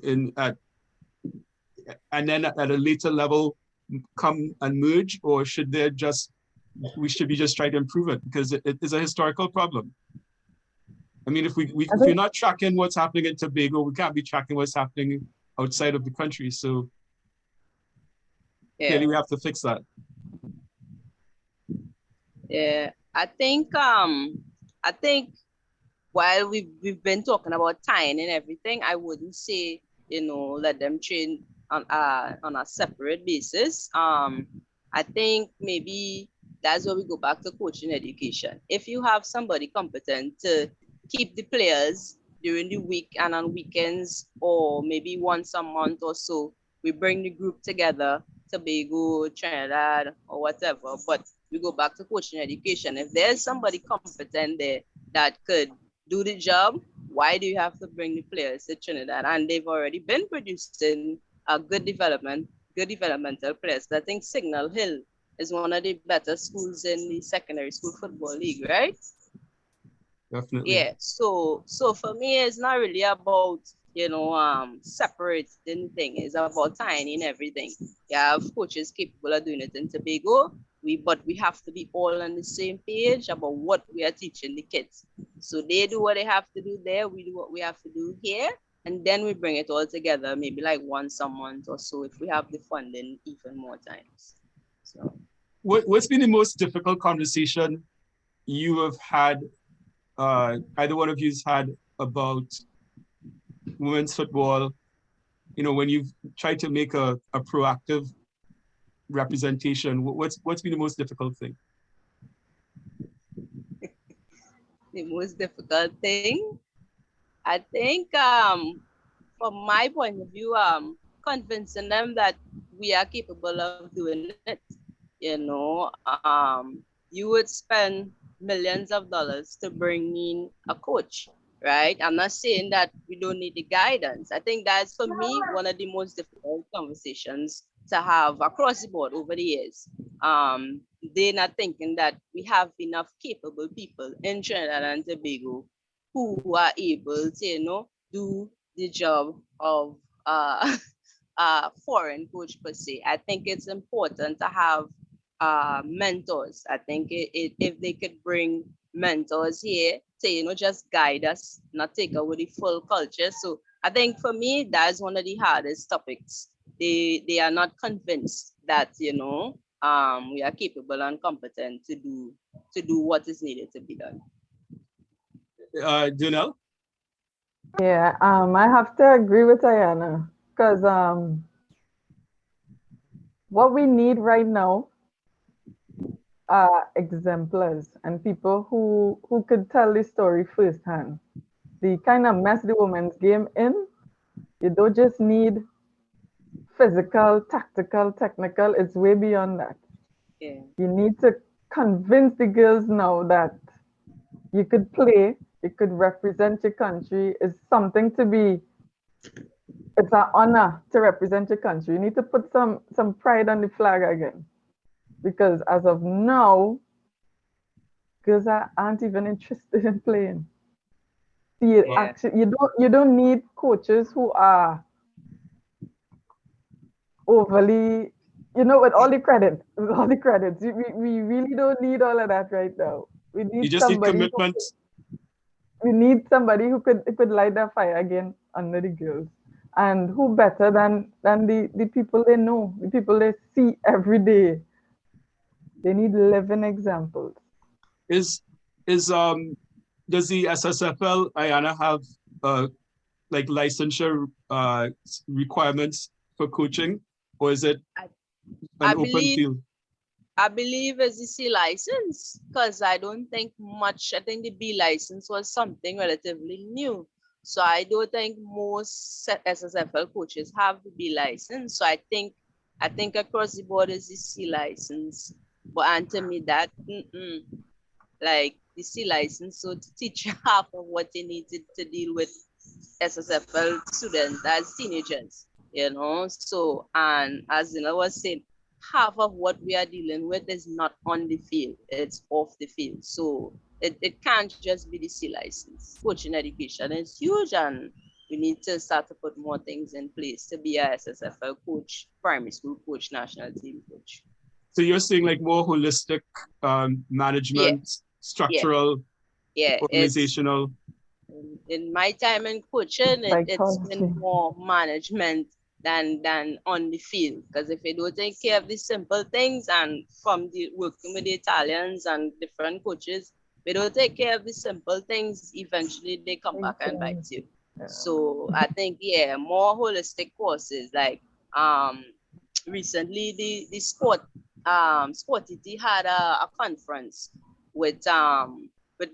then at a later level come and merge, or should we should be just trying to improve it because it is a historical problem? I mean, if we're not tracking what's happening in Tobago, we can't be tracking what's happening outside of the country. So clearly we have to fix that. Yeah, I think while we've been talking about tying and everything, I wouldn't say, let them train on a separate basis. I think maybe that's where we go back to coaching education. If you have somebody competent to keep the players during the week and on weekends, or maybe once a month or so, we bring the group together, Tobago, Trinidad, or whatever. But we go back to coaching education. If there's somebody competent there that could do the job, why do you have to bring the players to Trinidad? And they've already been producing a good developmental players. I think Signal Hill is one of the better schools in the secondary school football league, right? Definitely. Yeah. So for me, it's not really about separating thing. It's about tying in everything. You have coaches capable of doing it in Tobago. But we have to be all on the same page about what we are teaching the kids. So they do what they have to do there, we do what we have to do here, and then we bring it all together, maybe like once a month or so if we have the funding even more times. So What's been the most difficult conversation you have had, either one of you's had, about women's football, when you've tried to make a proactive representation? What's been the most difficult thing? the most difficult thing, I think, from my point of view, convincing them that we are capable of doing it. You would spend millions of dollars to bring in a coach, right? I'm not saying that we don't need the guidance. I think that's, for me, one of the most difficult conversations to have across the board over the years. They're not thinking that we have enough capable people in Trinidad and Tobago who are able to, do the job of foreign coach per se. I think it's important to have mentors. I think if they could bring mentors here to, just guide us, not take away the full culture. So I think for me, that's one of the hardest topics. They are not convinced that, we are capable and competent to do what is needed to be done. Dernelle? Yeah, I have to agree with Ayanna, because what we need right now are exemplars and people who could tell the story firsthand. The kind of mess the women's game in, you don't just need physical, tactical, technical, it's way beyond that. Yeah. You need to convince the girls now that you could play, you could represent your country. It's something to be, it's an honor to represent your country. You need to put some pride on the flag again. Because as of now, girls aren't even interested in playing. Actually, you don't need coaches who are overly, with all the credit, we really don't need all of that right now. We need You just need commitment. We need somebody who could light that fire again under the girls. And who better than the people they know, the people they see every day. They need living examples. Does the SSFL, Ayanna, have like licensure requirements for coaching, or is it an open field? I believe it's the C license, because I don't think much. I think the B license was something relatively new. So I don't think most SSFL coaches have the B license. So I think across the board is the C license. But and to me that like the C license, so to teach half of what you need to deal with SSFL students as teenagers, So, and as I was saying, half of what we are dealing with is not on the field, it's off the field. So it can't just be the C license. Coaching education is huge, and we need to start to put more things in place to be a SSFL coach, primary school coach, national team coach. So you're saying like more holistic management, structural, organizational. In my time in coaching, it's been more management than on the field. Because if you don't take care of the simple things, and from the working with the Italians and different coaches, we don't take care of the simple things, eventually they come back and bite you. Yeah. So I think, yeah, more holistic courses, like recently the Sportity had a conference with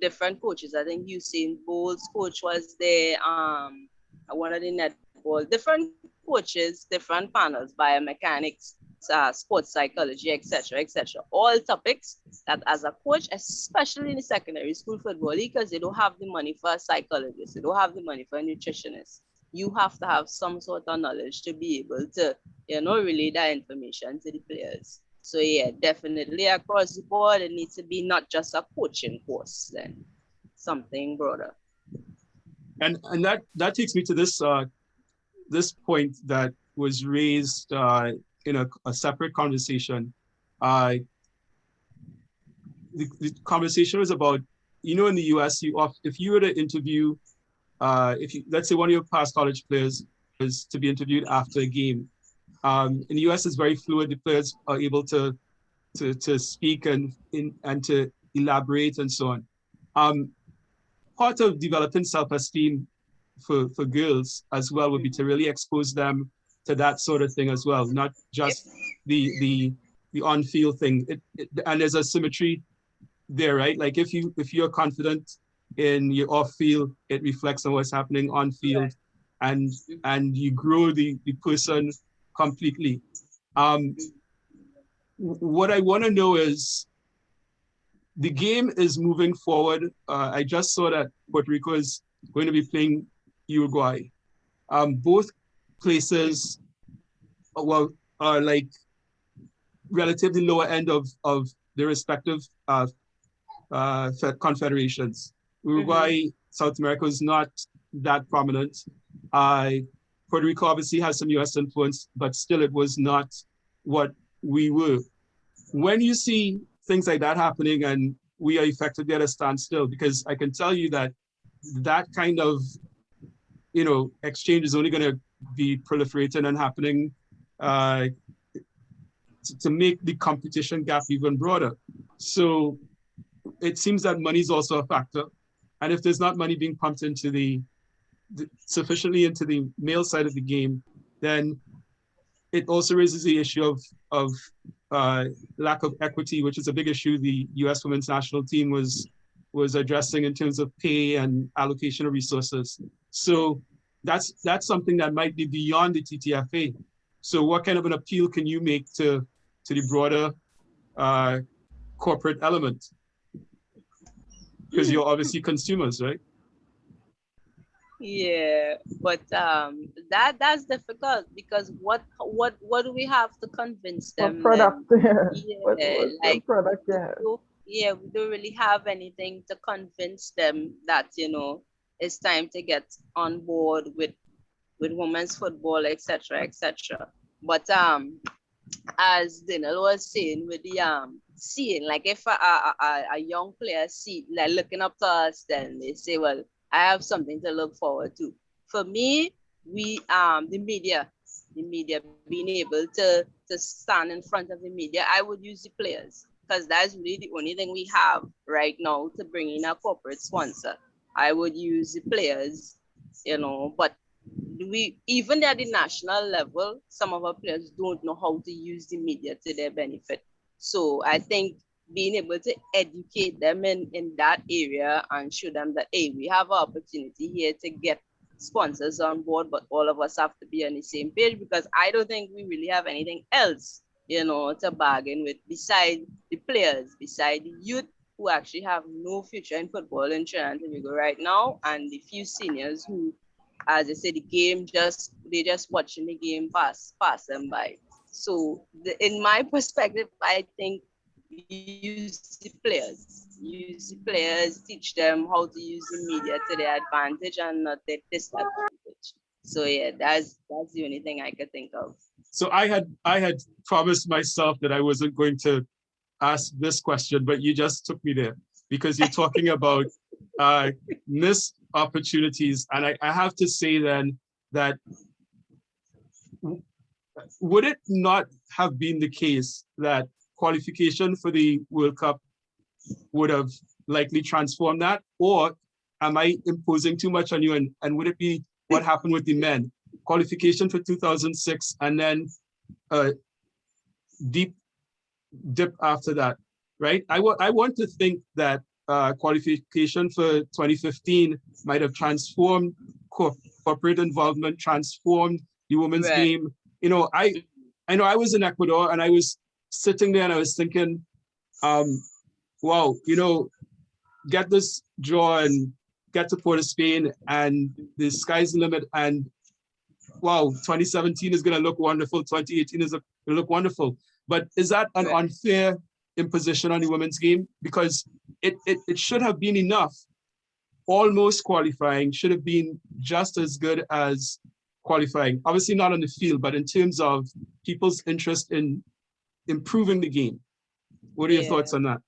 different coaches. I think Usain Bolt's coach was there, one of the netball, different coaches, different panels, biomechanics, sports psychology, etc., etc. All topics that as a coach, especially in the secondary school football league, because they don't have the money for a psychologist, they don't have the money for a nutritionist. You have to have some sort of knowledge to be able to, relay that information to the players. So yeah, definitely across the board, it needs to be not just a coaching course, then something broader. And that takes me to this point that was raised in a separate conversation. The conversation was about, in the US, if you were to interview, let's say one of your past college players was to be interviewed after a game. In the US, it's very fluid. The players are able to speak and to elaborate and so on. Part of developing self-esteem for girls as well would be to really expose them to that sort of thing as well, not just the on-field thing. And there's a symmetry there, right? Like if you're confident in your off-field, it reflects on what's happening on-field, and you grow the person completely. What I want to know is, the game is moving forward. I just saw that Puerto Rico is going to be playing Uruguay. Both places, are like relatively lower end of their respective confederations. Uruguay, South America is not that prominent. Puerto Rico obviously has some US influence, but still it was not what we were. When you see things like that happening and we are effectively at a standstill, because I can tell you that kind of, exchange is only going to be proliferating and happening to make the competition gap even broader. So it seems that money is also a factor. And if there's not money being pumped into sufficiently into the male side of the game, then it also raises the issue of lack of equity, which is a big issue the U.S. women's national team was addressing in terms of pay and allocation of resources. So that's something that might be beyond the TTFA. So what kind of an appeal can you make to the broader corporate element? Because you're obviously consumers, right? Yeah, but that's difficult, because what do we have to convince them? What product? Yeah, like product? we don't really have anything to convince them that it's time to get on board with women's football, etc., etc. But as Dernelle was saying, with the seeing, like if a young player see, like looking up to us, then they say, well, I have something to look forward to. For me, we the media being able to stand in front of the media, I would use the players, because that's really the only thing we have right now to bring in a corporate sponsor. I would use the players, but we, even at the national level, some of our players don't know how to use the media to their benefit. So I think being able to educate them in that area and show them that, hey, we have an opportunity here to get sponsors on board, but all of us have to be on the same page, because I don't think we really have anything else, to bargain with beside the players, beside the youth who actually have no future in football in Trinidad and Tobago right now, and the few seniors who, as I said, they just watching the game pass them by. So in my perspective, I think use the players, teach them how to use the media to their advantage and not their disadvantage. So yeah, that's the only thing I could think of. So I had promised myself that I wasn't going to ask this question, but you just took me there, because you're talking about missed opportunities. And I have to say then that would it not have been the case that qualification for the World Cup would have likely transformed that? Or am I imposing too much on you? And would it be what happened with the men? Qualification for 2006 and then a deep dip after that, right? I want to think that qualification for 2015 might have transformed corporate involvement, transformed the women's game. You know, I know I was in Ecuador and I was sitting there and I was thinking, wow, you know, get this draw and get to Port of Spain and the sky's the limit. And wow, 2017 is going to look wonderful. 2018 is going to look wonderful. But is that an unfair imposition on the women's game? Because it should have been enough. Almost qualifying should have been just as good as qualifying. Obviously not on the field, but in terms of people's interest in improving the game. What are your thoughts on that?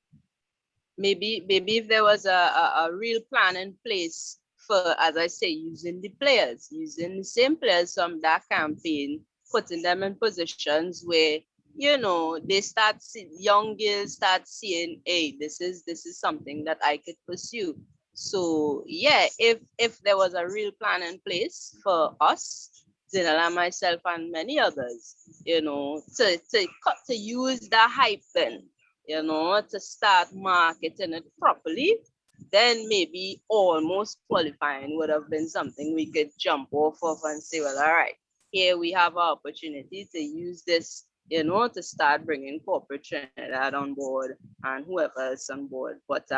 Maybe if there was a real plan in place for, as I say, using the players, using the same players from that campaign, putting them in positions where, you know, they start young girls start seeing, hey, this is something that I could pursue. So yeah, if there was a real plan in place for us, Dernelle, myself, and many others, you know, to use the hype then, you know, to start marketing it properly, then maybe almost qualifying would have been something we could jump off of and say, well, all right, here we have an opportunity to use this, you know, to start bringing corporate Trinidad on board and whoever is on board. But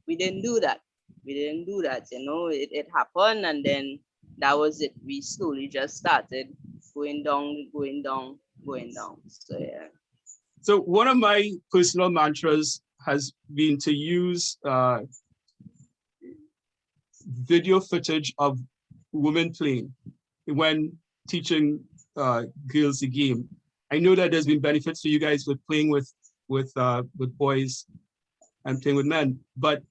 we didn't do that. We didn't do that, you know, it happened and then that was it. We slowly just started going down. So yeah. So one of my personal mantras has been to use video footage of women playing when teaching girls the game. I know that there's been benefits for you guys with playing with boys and playing with men, but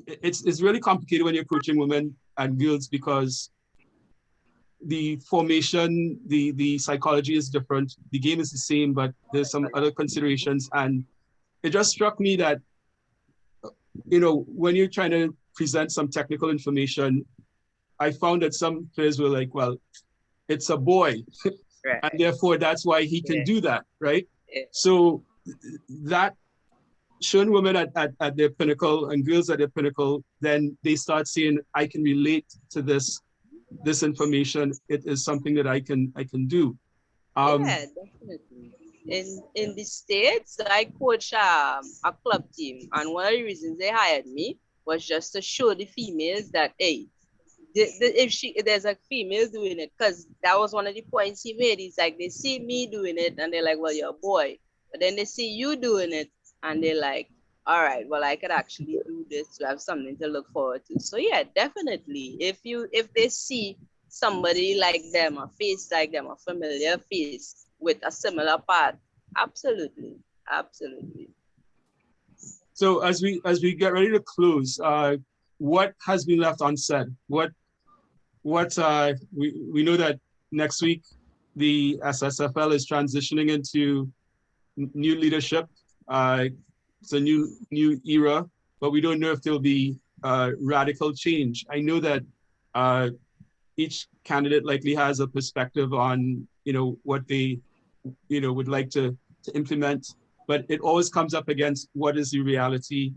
it's really complicated when you're coaching women and girls because the formation, the psychology is different. The game is the same, but there's some other considerations. And it just struck me that, you know, when you're trying to present some technical information, I found that some players were like, well, it's a boy. Right. And therefore that's why he can do that, right? Yeah. So that showing women at their pinnacle and girls at their pinnacle, then they start saying, I can relate to this information. It is something that I can do. Yeah, definitely. In the States, I coach a club team, and one of the reasons they hired me was just to show the females that, hey, if there's a female doing it, because that was one of the points he made. He's like, they see me doing it, and they're like, well, you're a boy. But then they see you doing it, and they're like, all right, well, I could actually do this to have something to look forward to. So yeah, definitely. If they see somebody like them, a face like them, a familiar face with a similar path, absolutely. So as we get ready to close, what has been left unsaid? What we know that next week the SSFL is transitioning into new leadership. It's a new era, but we don't know if there'll be radical change. I know that each candidate likely has a perspective on, you know, what they, you know, would like to implement, but it always comes up against what is the reality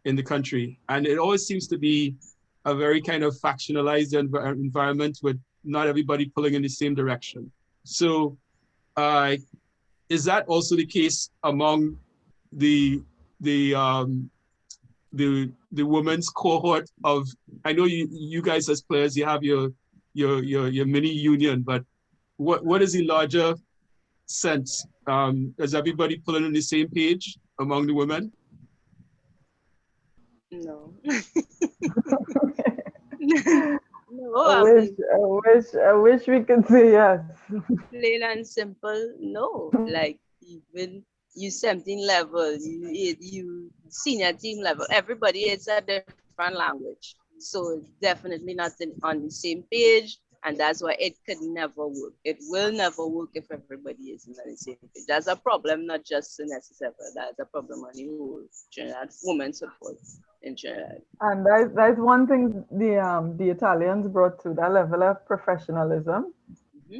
in the country. And it always seems to be a very kind of factionalized environment with not everybody pulling in the same direction. So is that also the case among the women's cohort of, I know you guys as players, you have your mini union, but what is the larger sense? Is everybody pulling on the same page among the women? No. I wish we could say yes. Plain and simple, no. Like even U17 level, you senior team level, everybody is a different language. So definitely not on the same page. And that's why it could never work. It will never work if everybody is on the same page. That's a problem, not just in SSFL. That's a problem on the whole Trinidad women's football in Trinidad. And that's one thing the Italians brought to that level of professionalism,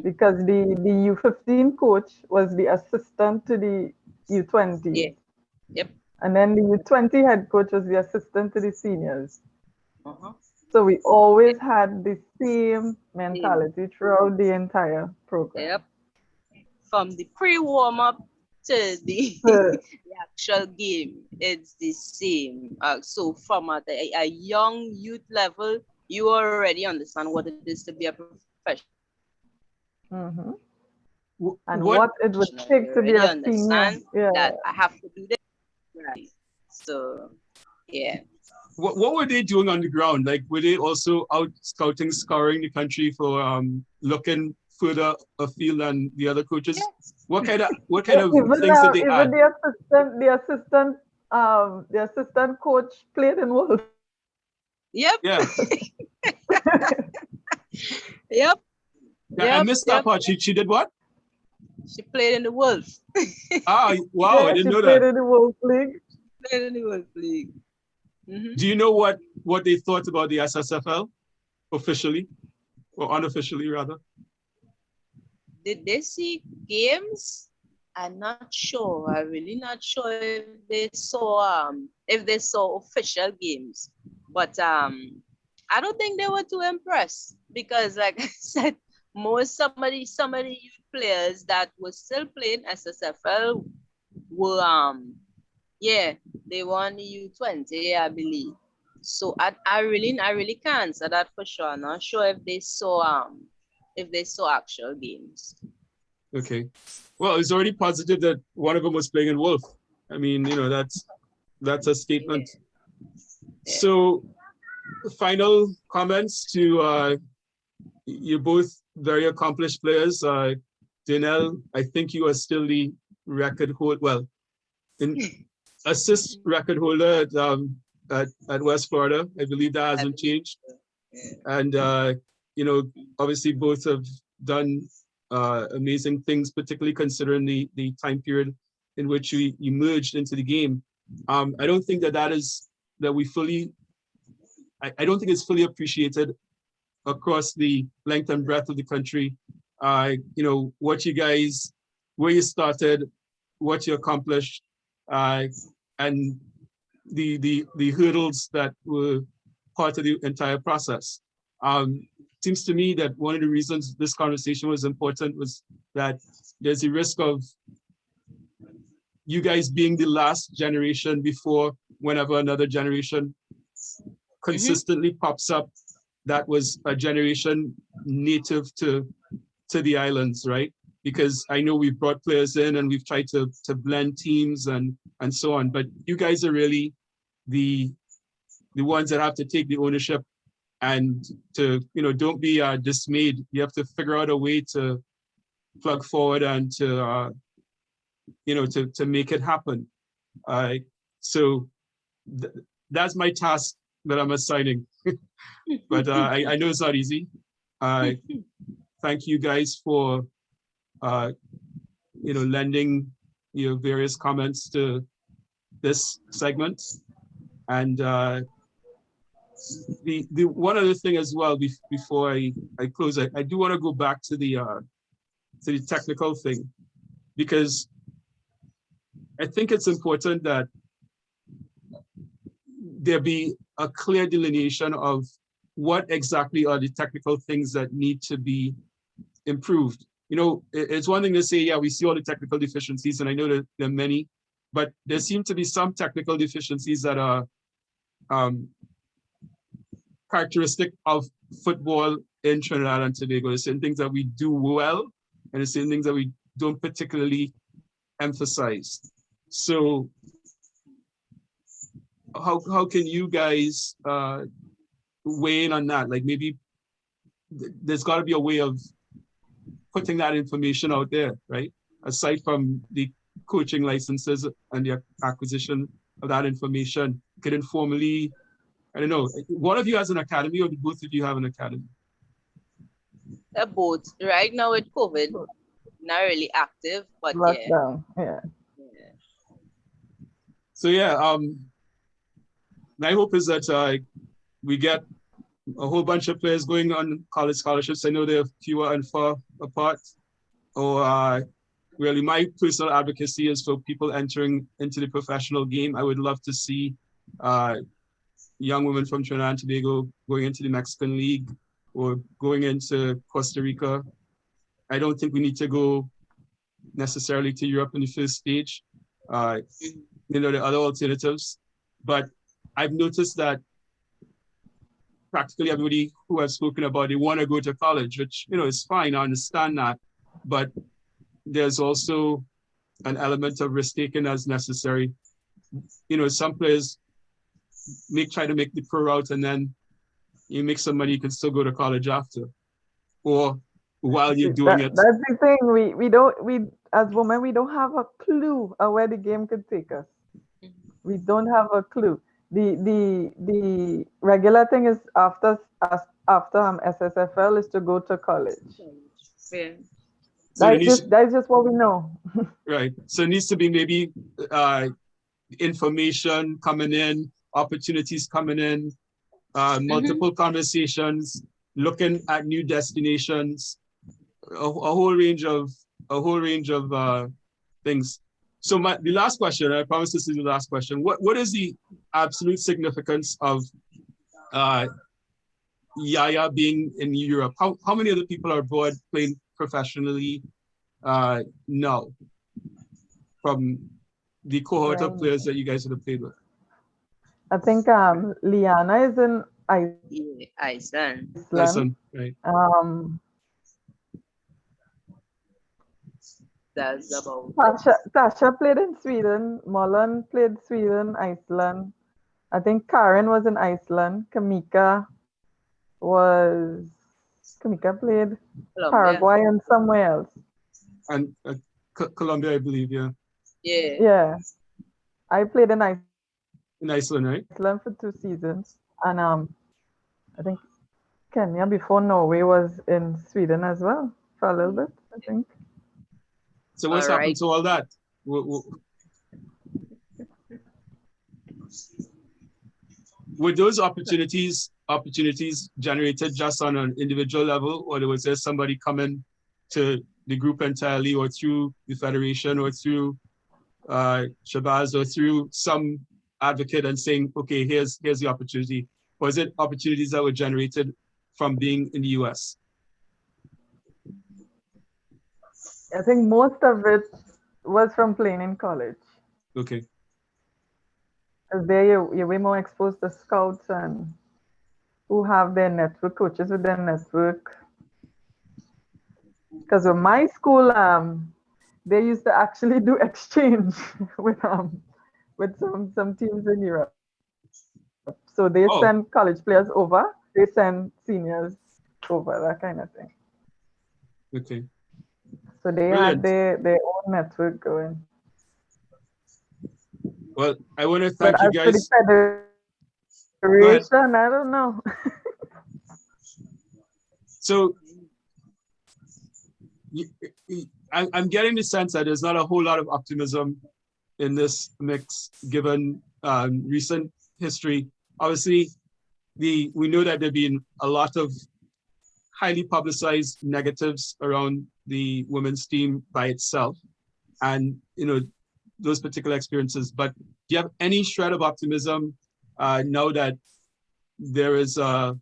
because the U15 coach was the assistant to the U20. Yeah. Yep. And then the U20 head coach was the assistant to the seniors. Uh-huh. So we always had the same mentality throughout the entire program. Yep. From the pre-warm-up to the, the actual game, it's the same. So from a young youth level, you already understand what it is to be a professional. Mm-hmm. And what it would take to be a senior. Yeah. That I have to do this. Right. So, yeah. What were they doing on the ground? Like, were they also out scouting, scouring the country for looking further afield than the other coaches? Yes. What kind of things did they add? The assistant coach played in Wolf. Yep. Yeah. Yep. Yeah, I missed that part. She did what? She played in the Wolf. Ah, wow! Yeah, I didn't know that. She played in the Wolf League. Played in the Wolf League. Mm-hmm. Do you know what they thought about the SSFL officially or unofficially rather? Did they see games? I'm not sure. I'm really not sure if they saw official games. But I don't think they were too impressed, because like I said, some of the youth players that were still playing SSFL were they were on the U20, I believe. So I really can't answer that for sure. I'm not sure if they saw actual games. Okay. Well, it's already positive that one of them was playing in Wolf. I mean, that's a statement. Yeah. So final comments to you're both very accomplished players. Dernelle, I think you are still the record holder, well, assist record holder at West Florida. I believe that hasn't changed. And obviously both have done amazing things, particularly considering the time period in which you emerged into the game. I don't think I don't think it's fully appreciated across the length and breadth of the country. What you guys, where you started, what you accomplished, and the hurdles that were part of the entire process. Seems to me that one of the reasons this conversation was important was that there's a risk of you guys being the last generation before whenever another generation consistently pops up that was a generation native to the islands, right? Because I know we've brought players in and we've tried to blend teams and so on, but you guys are really the ones that have to take the ownership and to, don't be dismayed. You have to figure out a way to plug forward and to make it happen. So that's my task that I'm assigning. But I know it's not easy. Thank you guys for lending your various comments to this segment. And the one other thing as well before I close, I do want to go back to the technical thing, because I think it's important that there be a clear delineation of what exactly are the technical things that need to be improved. It's one thing to say, yeah, we see all the technical deficiencies, and I know that there are many, but there seem to be some technical deficiencies that are characteristic of football in Trinidad and Tobago. There's certain things that we do well, and there's certain things that we don't particularly emphasize. So how can you guys weigh in on that? Like, maybe there's got to be a way of putting that information out there, right? Aside from the coaching licenses and the acquisition of that information, could informally, I don't know, one of you has an academy, or both of you have an academy? Both right now with COVID, not really active, but yeah. Lockdown, yeah. Yeah. So yeah, my hope is that we get a whole bunch of players going on college scholarships. I know they're fewer and far apart. Or really, my personal advocacy is for people entering into the professional game. I would love to see young women from Trinidad and Tobago going into the Mexican League or going into Costa Rica. I don't think we need to go necessarily to Europe in the first stage. There are other alternatives, but I've noticed that practically everybody who I've spoken about, they want to go to college, which, is fine. I understand that. But there's also an element of risk taking as necessary. Some players try to make the pro route and then you make some money, you can still go to college after. Or while you're doing it. That's the thing. We as women, we don't have a clue of where the game could take us. We don't have a clue. The regular thing is after SSFL is to go to college. Yeah. So that's just what we know. Right. So it needs to be maybe information coming in, opportunities coming in, multiple conversations, looking at new destinations, a whole range of things. So the last question, I promise this is the last question. What is the absolute significance of Yaya being in Europe? How many other people are abroad playing professionally now from the cohort of players that you guys would have played with? I think Liana is in Iceland. Iceland, right. That's about Tasha played in Sweden. Mullen played Sweden, Iceland. I think Karen was in Iceland. Kamika played Colombia. Paraguay and somewhere else. And Colombia, I believe, yeah. Yeah. Yeah. I played in Iceland. In Iceland, right? Iceland for 2 seasons. And I think Kenya before Norway was in Sweden as well for a little bit, I think. So what's happened to all that? Were those opportunities generated just on an individual level, or was there somebody coming to the group entirely, or through the federation, or through Shabazz, or through some advocate and saying, okay, here's the opportunity? Was it opportunities that were generated from being in the US? I think most of it was from playing in college. Okay. Because there you're way more exposed to scouts and who have their network, coaches with their network. Because with my school, they used to actually do exchange with some teams in Europe. So they send college players over, they send seniors over, that kind of thing. Okay. So they had their own network going. Well, I want to thank you guys. For the federation, I don't know. So I'm getting the sense that there's not a whole lot of optimism in this mix, given recent history. Obviously, we know that there've been a lot of highly publicized negatives around the women's team by itself, and those particular experiences. But do you have any shred of optimism now that there is a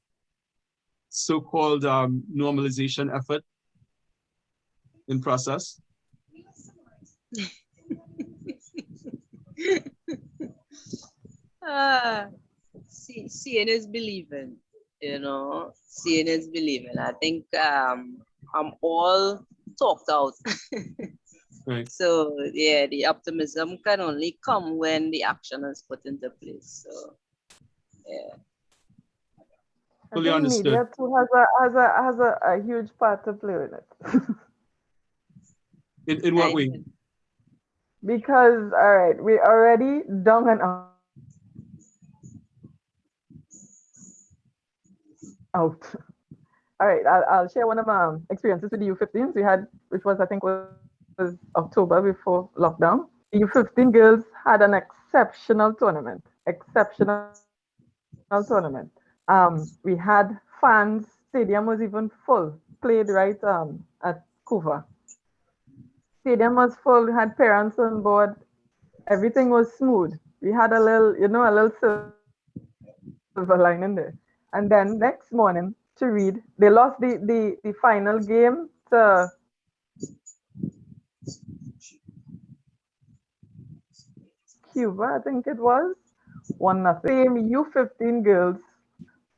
so-called normalization effort in process? Seeing is believing, seeing is believing. I think I'm all talked out. Right. So yeah, the optimism can only come when the action is put into place. So yeah. Fully understood. Media too has a huge part to play with it. In what way? Because all right, we already down and out. All right, I'll share one of my experiences with the U15s we had, which was I think was October before lockdown. The U15 girls had an exceptional tournament. Exceptional tournament. We had fans. Stadium was even full. Played right at Cuba. Stadium was full. We had parents on board. Everything was smooth. We had a little, a little silver lining there. And then next morning to read, they lost the final game to Cuba, I think it was 1-0. Same U15 girls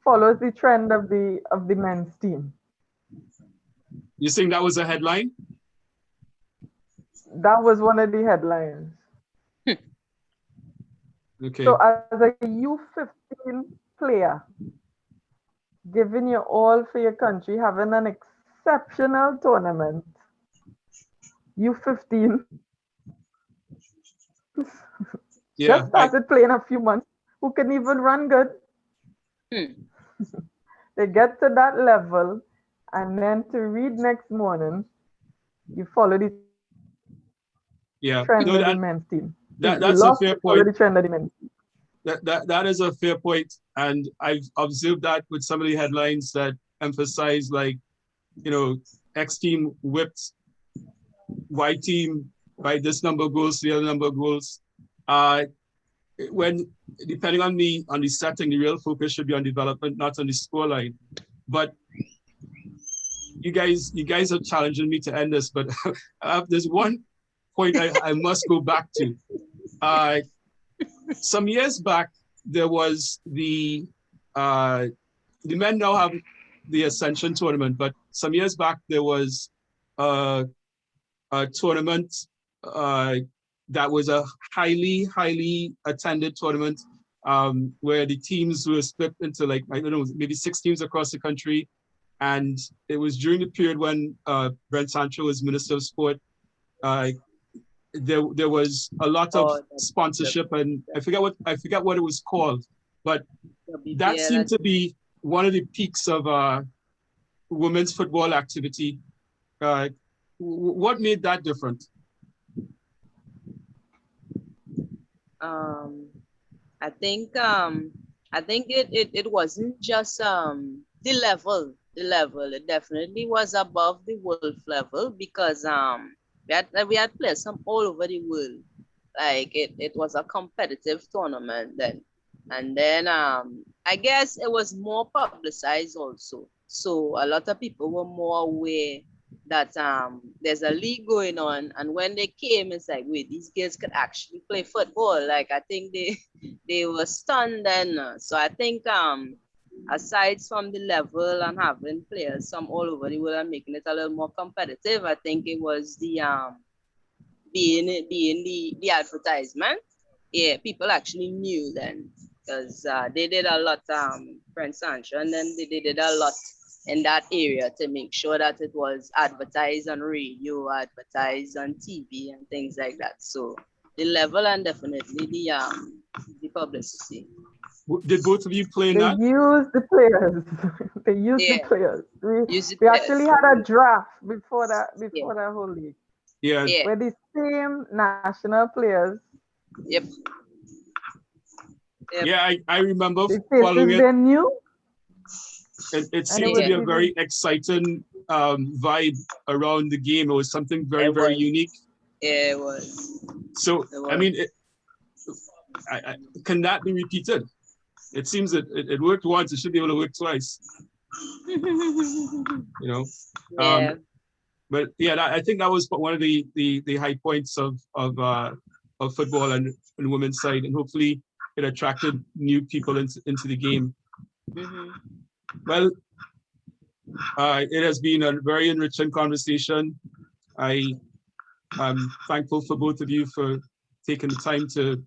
follows the trend of the men's team. You think that was a headline? That was one of the headlines. Okay. So as a U15 player, giving your all for your country, having an exceptional tournament, U15 Yeah. just started playing a few months, who can even run good. They get to that level, and then to read next morning, you follow the trend of the men's team. That's a fair follow point. the trend of the men's team. That is a fair point, and I've observed that with some of the headlines that emphasize, like, X team whipped Y team by this number of goals, the other number of goals. When depending on the setting, the real focus should be on development, not on the scoreline. But you guys are challenging me to end this, but there's one point I must go back to. Some years back, there was the men now have the Ascension tournament, but some years back there was a tournament that was a highly attended tournament, where the teams were split into, like, I don't know, maybe 6 teams across the country. And it was during the period when Brent Sancho was Minister of Sport. There was a lot of sponsorship, and I forget what it was called, but that seemed to be one of the peaks of women's football activity. What made that different? I think it wasn't just the level. It definitely was above the world level, because we had players from all over the world. Like it was a competitive tournament then. And then I guess it was more publicized also. So a lot of people were more aware that there's a league going on, and when they came, it's like, wait, these kids could actually play football. Like, I think they were stunned then. So I think aside from the level and having players from all over the world and making it a little more competitive, I think it was the being the advertisement. Yeah, people actually knew then, because they did a lot, Prince Sancho, and then they did a lot in that area to make sure that it was advertised on radio, advertised on TV, and things like that. So the level and definitely the publicity. Did both of you play in that? They used the players. They used the players. We actually had a draft before that whole league. Yeah. Where the same national players. Yep. Yeah, I remember the following it. They knew. It seemed to be a very exciting vibe around the game. It was something very unique. Yeah, it was. So, I mean, can that be repeated? It seems that it worked once, it should be able to work twice. Yeah. But yeah, I think that was one of the high points of football and women's side, and hopefully it attracted new people into the game. Well, it has been a very enriching conversation. I am thankful for both of you for taking the time to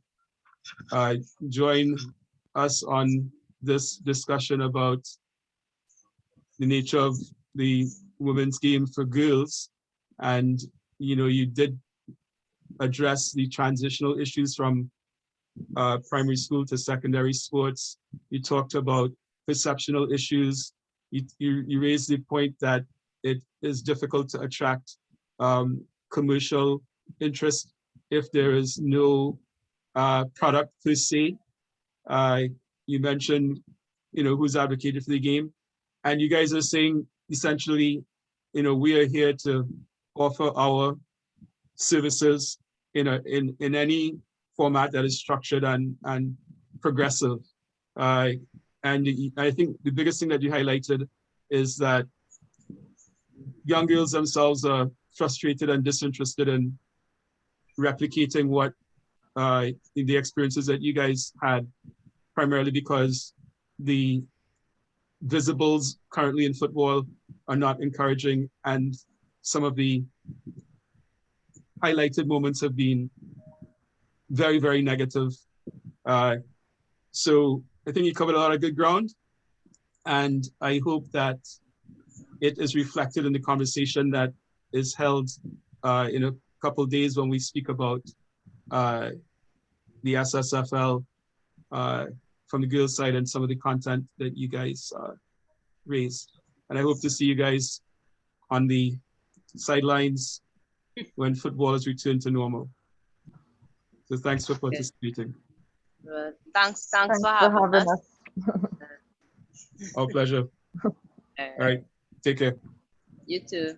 join us on this discussion about the nature of the women's game for girls. And, you did address the transitional issues from primary school to secondary sports. You talked about perceptional issues you raised the point that it is difficult to attract commercial interest if there is no product per se. You mentioned, who's advocated for the game, and you guys are saying essentially, we are here to offer our services in any format that is structured and progressive. And I think the biggest thing that you highlighted is that young girls themselves are frustrated and disinterested in replicating what the experiences that you guys had, primarily because the visibles currently in football are not encouraging, and some of the highlighted moments have been very, very negative. So I think you covered a lot of good ground, and I hope that it is reflected in the conversation that is held in a couple of days when we speak about the SSFL from the girls' side and some of the content that you guys raised. And I hope to see you guys on the sidelines when football is returned to normal. So thanks for participating. Thanks Thanks for having us. Our pleasure. All right, take care. You too.